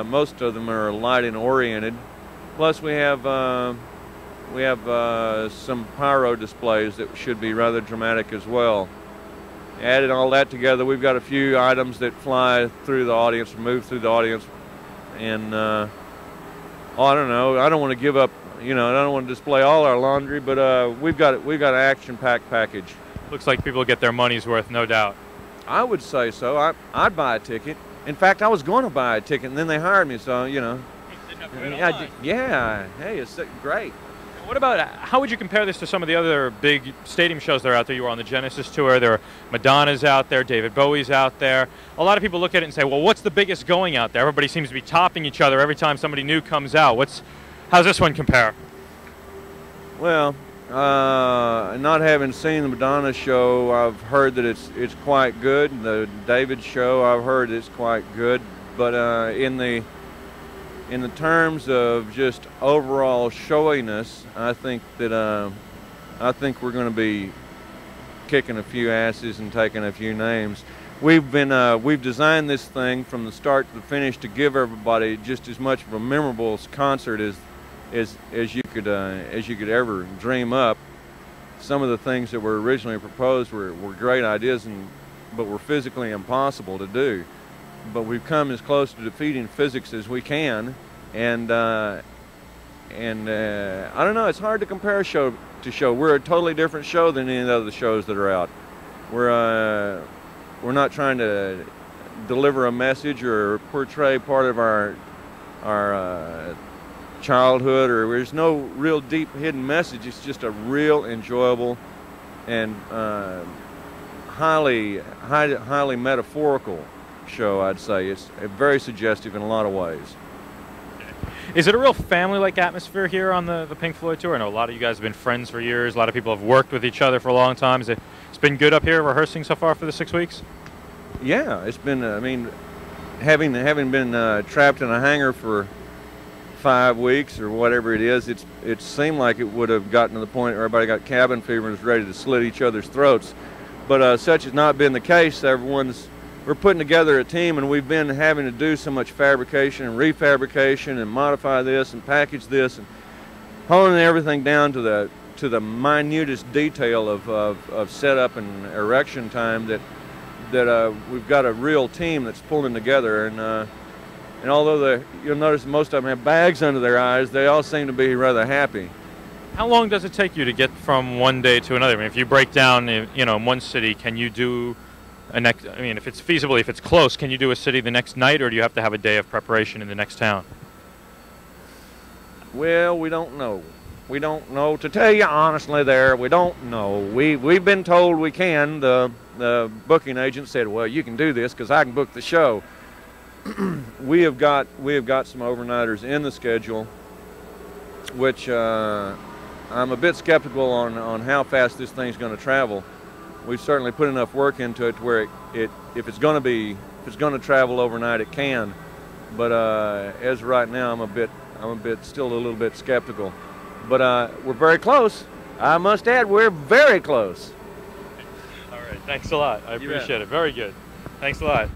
Most of them are lighting oriented. Plus we have some pyro displays that should be rather dramatic as well. Adding all that together, we've got a few items that fly through the audience, move through the audience, and I don't know. I don't want to give up. I don't want to display all our laundry, but we've got an action-packed package.
Looks like people get their money's worth, no doubt.
I would say so. I'd buy a ticket. In fact, I was going to buy a ticket, and then they hired me. So yeah. Hey, it's great.
What about, how would you compare this to some of the other big stadium shows that are out there? You were on the Genesis tour, there are Madonna's out there, David Bowie's out there. A lot of people look at it and say, well, what's the biggest going out there? Everybody seems to be topping each other every time somebody new comes out. How's this one compare?
Well, not having seen the Madonna show, I've heard that it's quite good. The David show, I've heard it's quite good. But in the terms of just overall showiness, I think we're going to be kicking a few asses and taking a few names. we've designed this thing from the start to the finish to give everybody just as much of a memorable concert as you could ever dream up. Some of the things that were originally proposed were great ideas, but were physically impossible to do. But we've come as close to defeating physics as we can, and I don't know. It's hard to compare show to show. We're a totally different show than any of the other shows that are out. We're not trying to deliver a message or portray part of our childhood, or there's no real deep hidden message. It's just a real enjoyable and highly metaphorical show, I'd say. It's very suggestive in a lot of ways.
Is it a real family-like atmosphere here on the Pink Floyd tour? I know a lot of you guys have been friends for years. A lot of people have worked with each other for a long time. It's been good up here rehearsing so far for the 6 weeks?
Yeah, it's been, I mean, having been trapped in a hangar for 5 weeks or whatever it is, it seemed like it would have gotten to the point where everybody got cabin fever and was ready to slit each other's throats. But such has not been the case. We're putting together a team, and we've been having to do so much fabrication and refabrication and modify this and package this and honing everything down to the minutest detail of setup and erection time that we've got a real team that's pulling together. And although you'll notice most of them have bags under their eyes, they all seem to be rather happy.
How long does it take you to get from one day to another? I mean, if you break down, in one city, can you do if it's feasible, if it's close, can you do a city the next night, or do you have to have a day of preparation in the next town?
Well, we don't know. We don't know. To tell you honestly we don't know. We've been told we can. The booking agent said, well, you can do this because I can book the show. we have got some overnighters in the schedule, which I'm a bit skeptical on how fast this thing's going to travel. We've certainly put enough work into it to where if it's going to travel overnight, it can. But as of right now, I'm still a little bit skeptical. But we're very close. I must add, we're very close.
All right, thanks a lot. I appreciate it. Very good. Thanks a lot.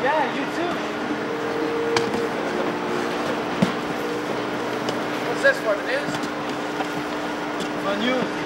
Yeah, you too. What's this for, the news? On news.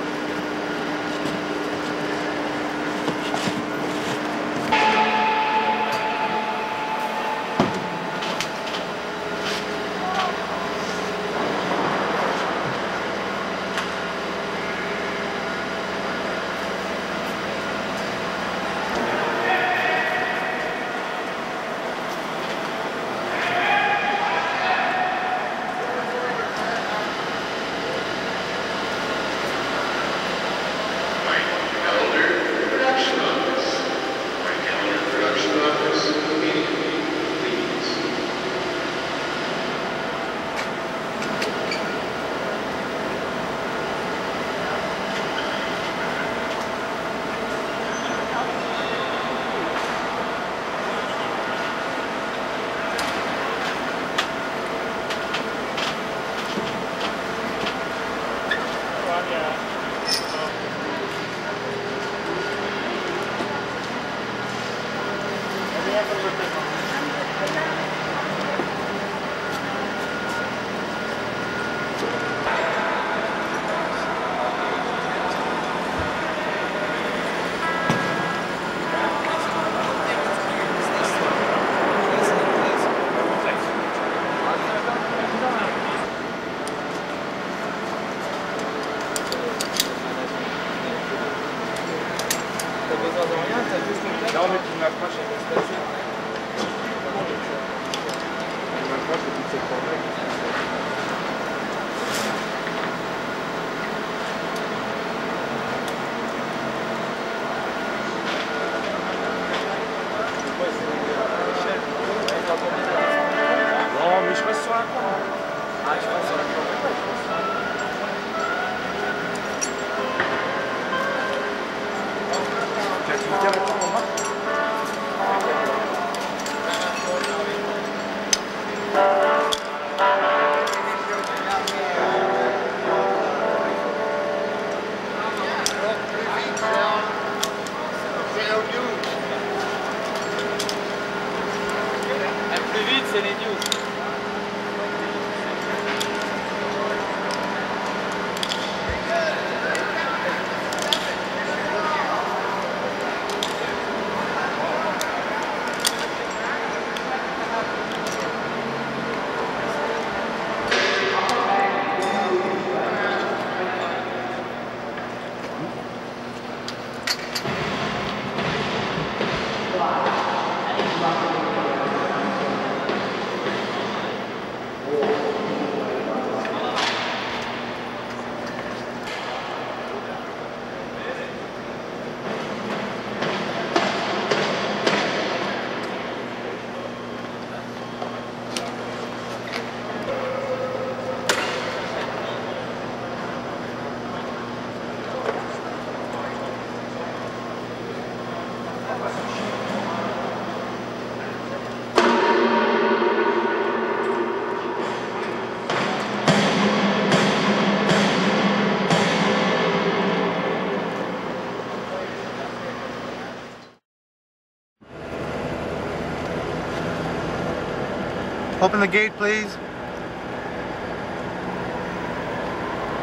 Open the gate, please.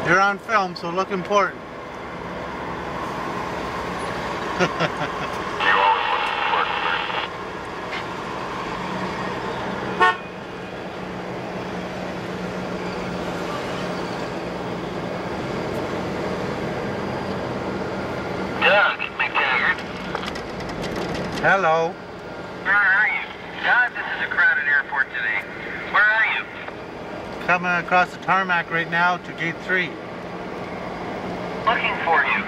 You're on film, so look important.
Doug McTaggart.
Hello.
Where are you? God, this is a crowded airport today. Where are you?
Coming across the tarmac right now to gate 3.
Looking for you.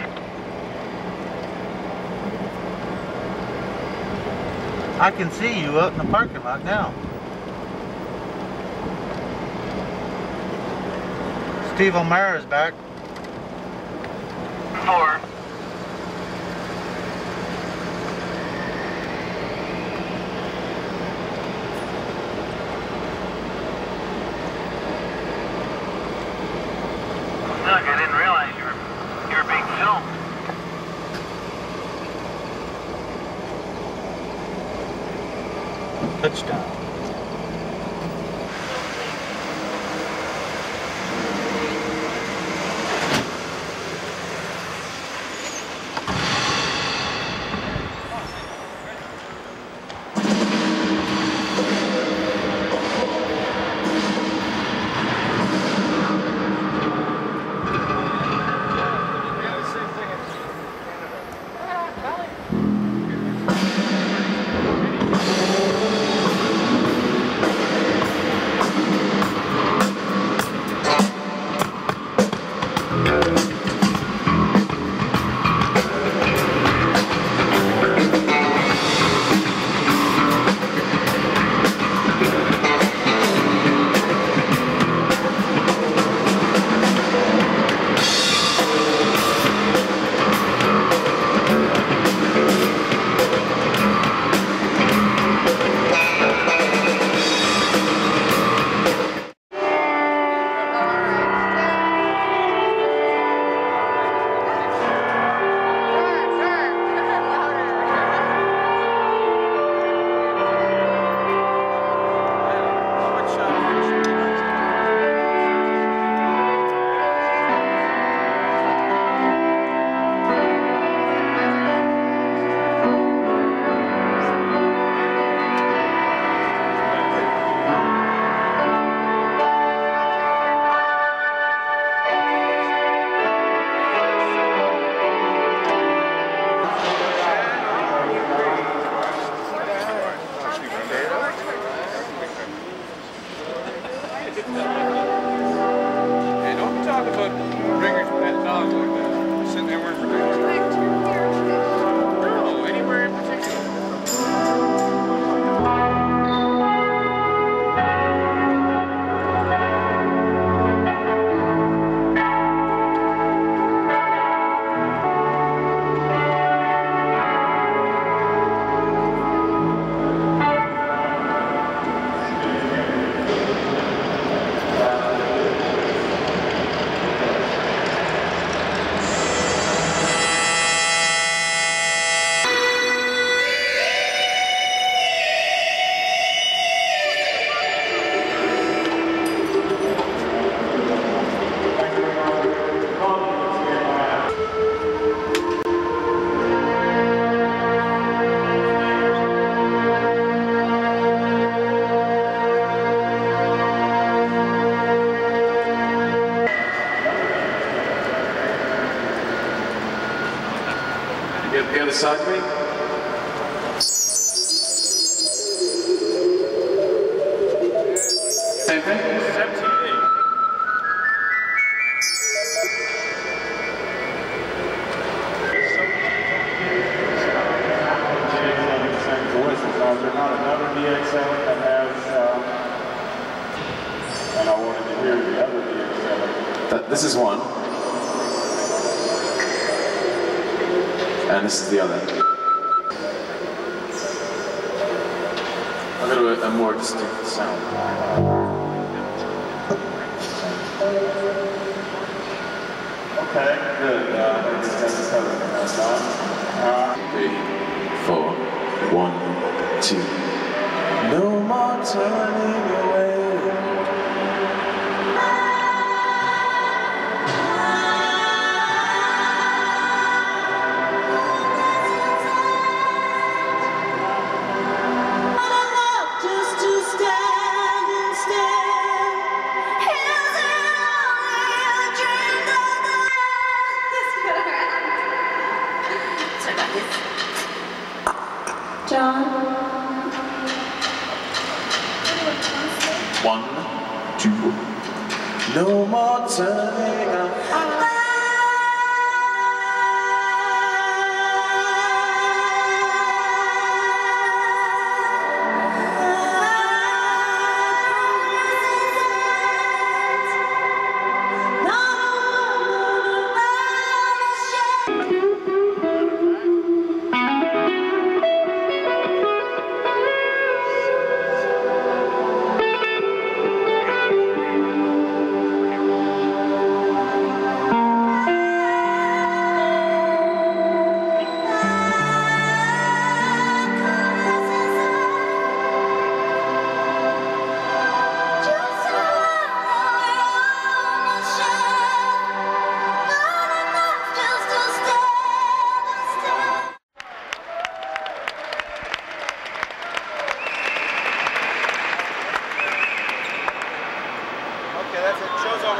I can see you out in the parking lot now. Steve O'Mara's back.
4. Doug, I didn't realize you were being filmed.
Touchdown.
The other side, me. Same thing?
17 Is there not another DX7 that has, and I wanted to hear the other DX7.
This is one. And this is the other. A little bit a more distinct sound.
Okay, good. That's done.
3, 4, 1, 2. No more turning away.
John?
1, 2. No more turning away.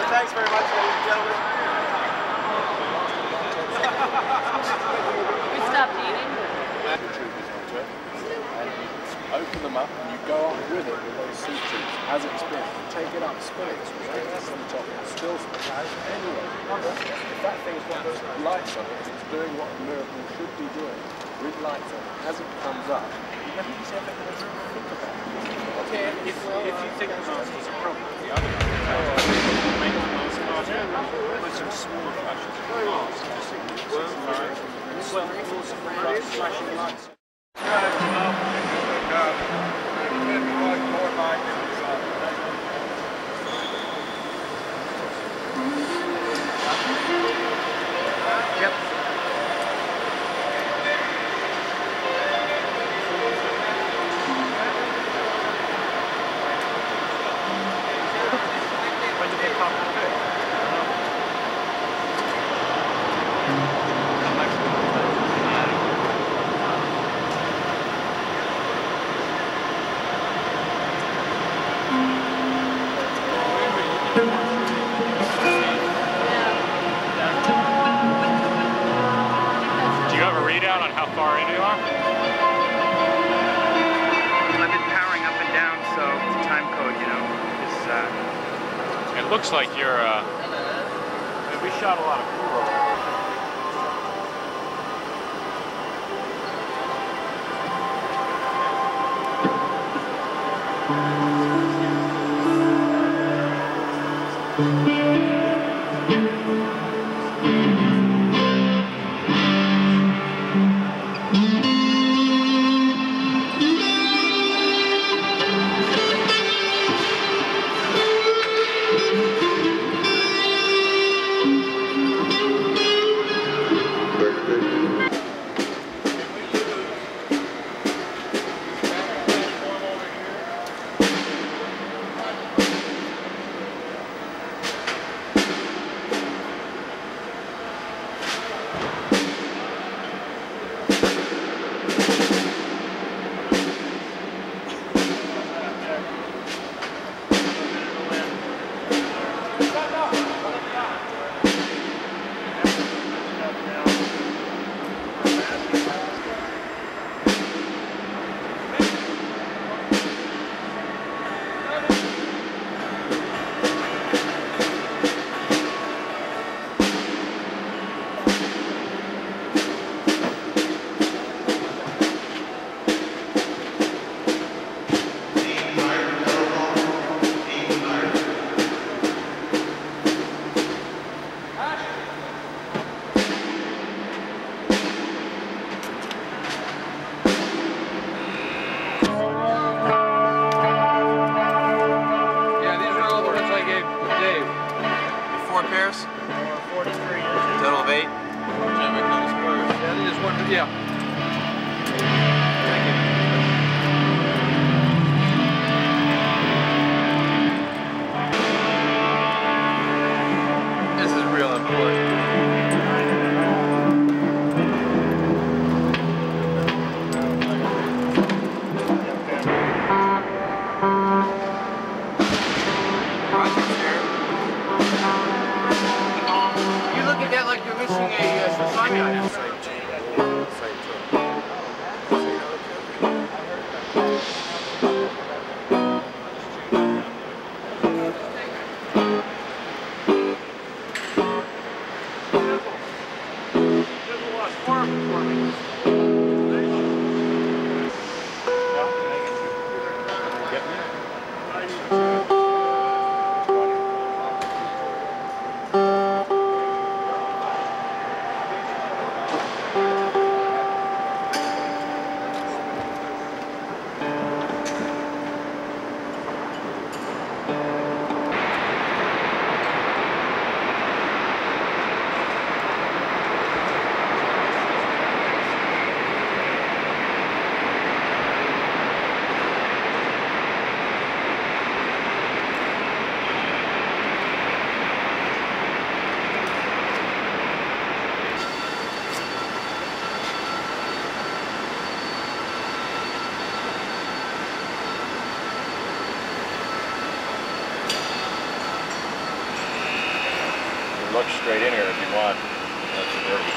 Thanks very much, ladies and gentlemen.
We stopped eating.
Open them up and you go up with it with those soup tubes as it spins. Take it up, spin it, straight up on the top, still spin. Anyway, if that thing's got lights on it, it's doing what a miracle should be doing with lights on it. As it comes up, you never just ever think about it. Okay, if you think the master's a problem, the other one, make the master with some small flashes of glass, just flashing lights.
Yep. When did they pop the pit?
Do you have a readout on how far in you are?
I've been powering up and down, so the time code, you know, is...
It looks like you're, we shot a lot of cool.
one, yeah. This is real important. You look at that like you're missing a sasami item.
Look straight in here if you want. That's dirty.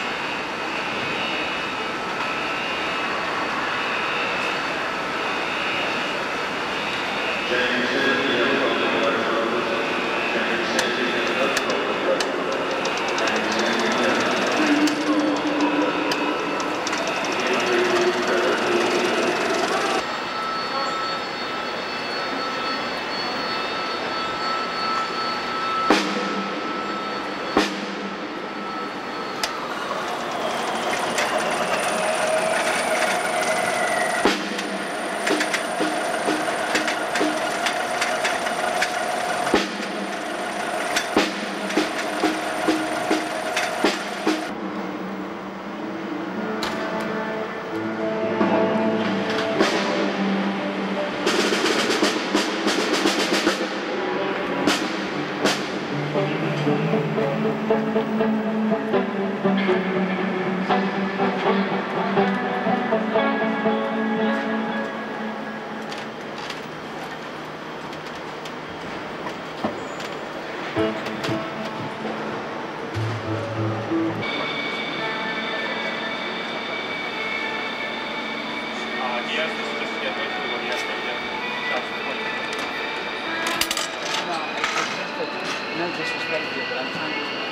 No disrespect here, but I'm trying to...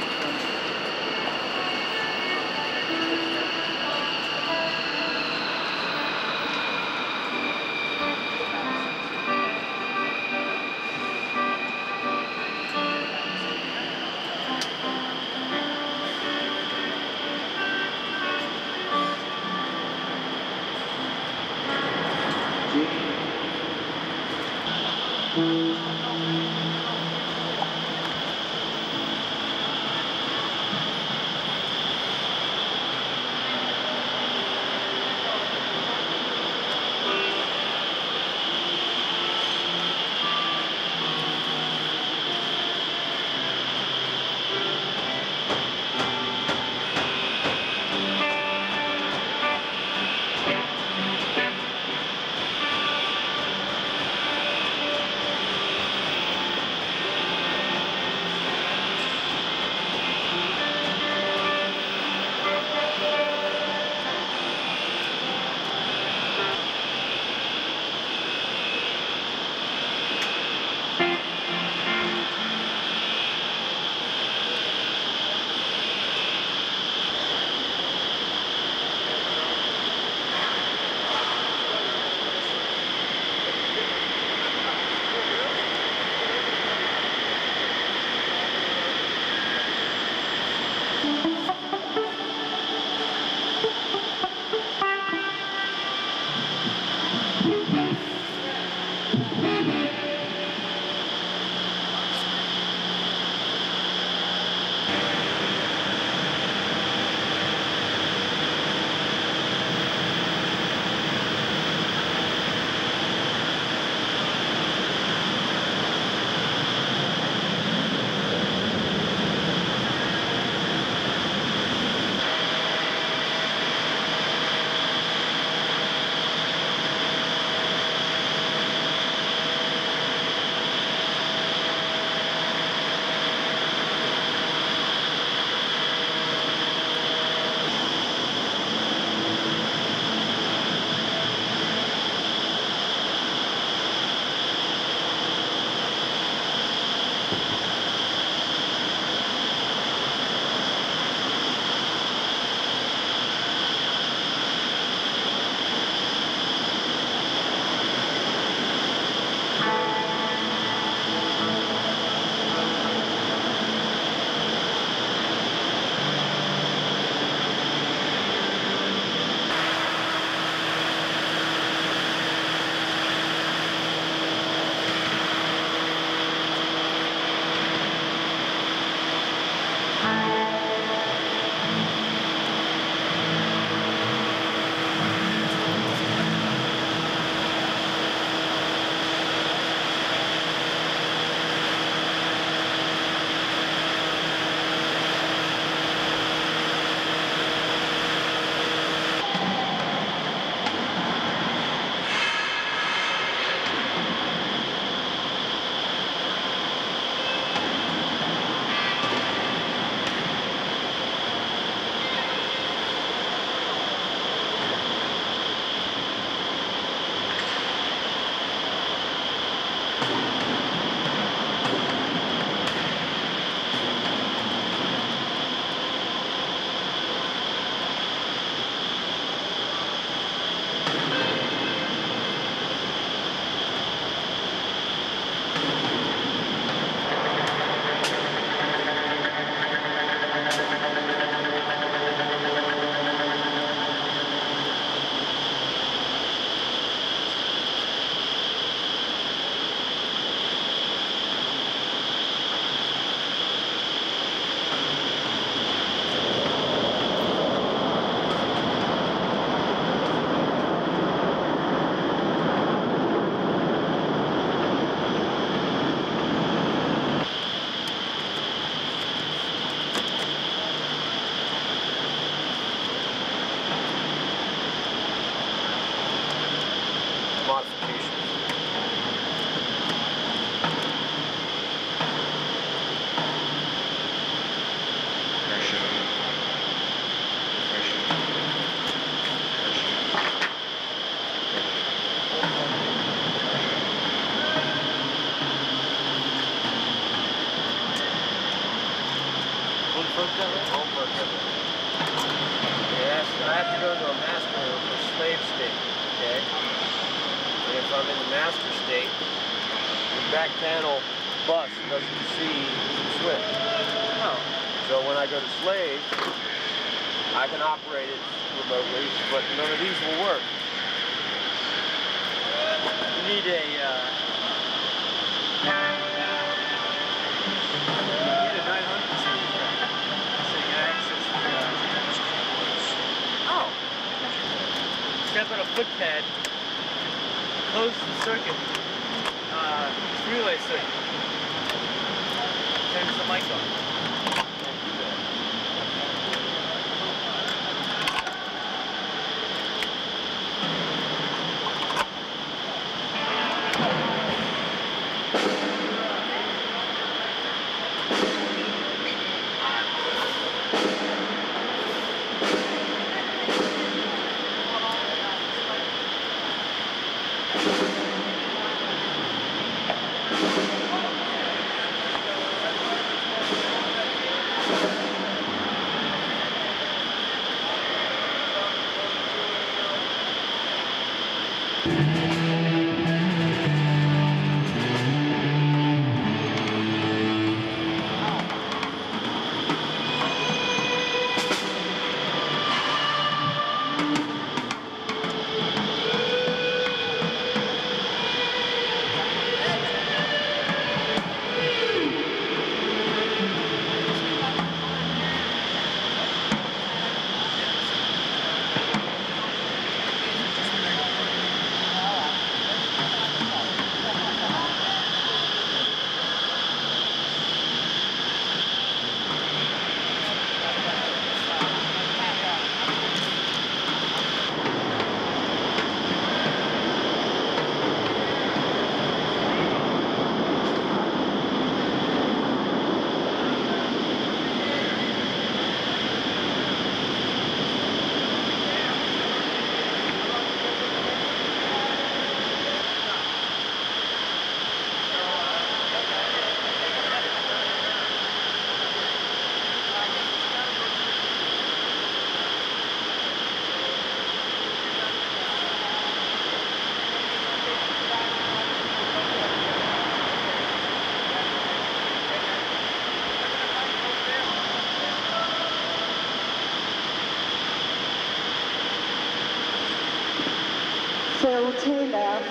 I'm in the master state, the back panel bus doesn't see switch.
Oh.
So when I go to slave, I can operate it remotely, but none of these will work.
You need a 900 series track, so you can access the Oh! Step on a foot pad, close the circuit, relay circuit, turns the mic on.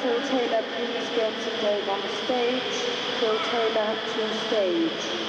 Phil Taylor, please get to Dave on the stage. Phil Taylor to the stage.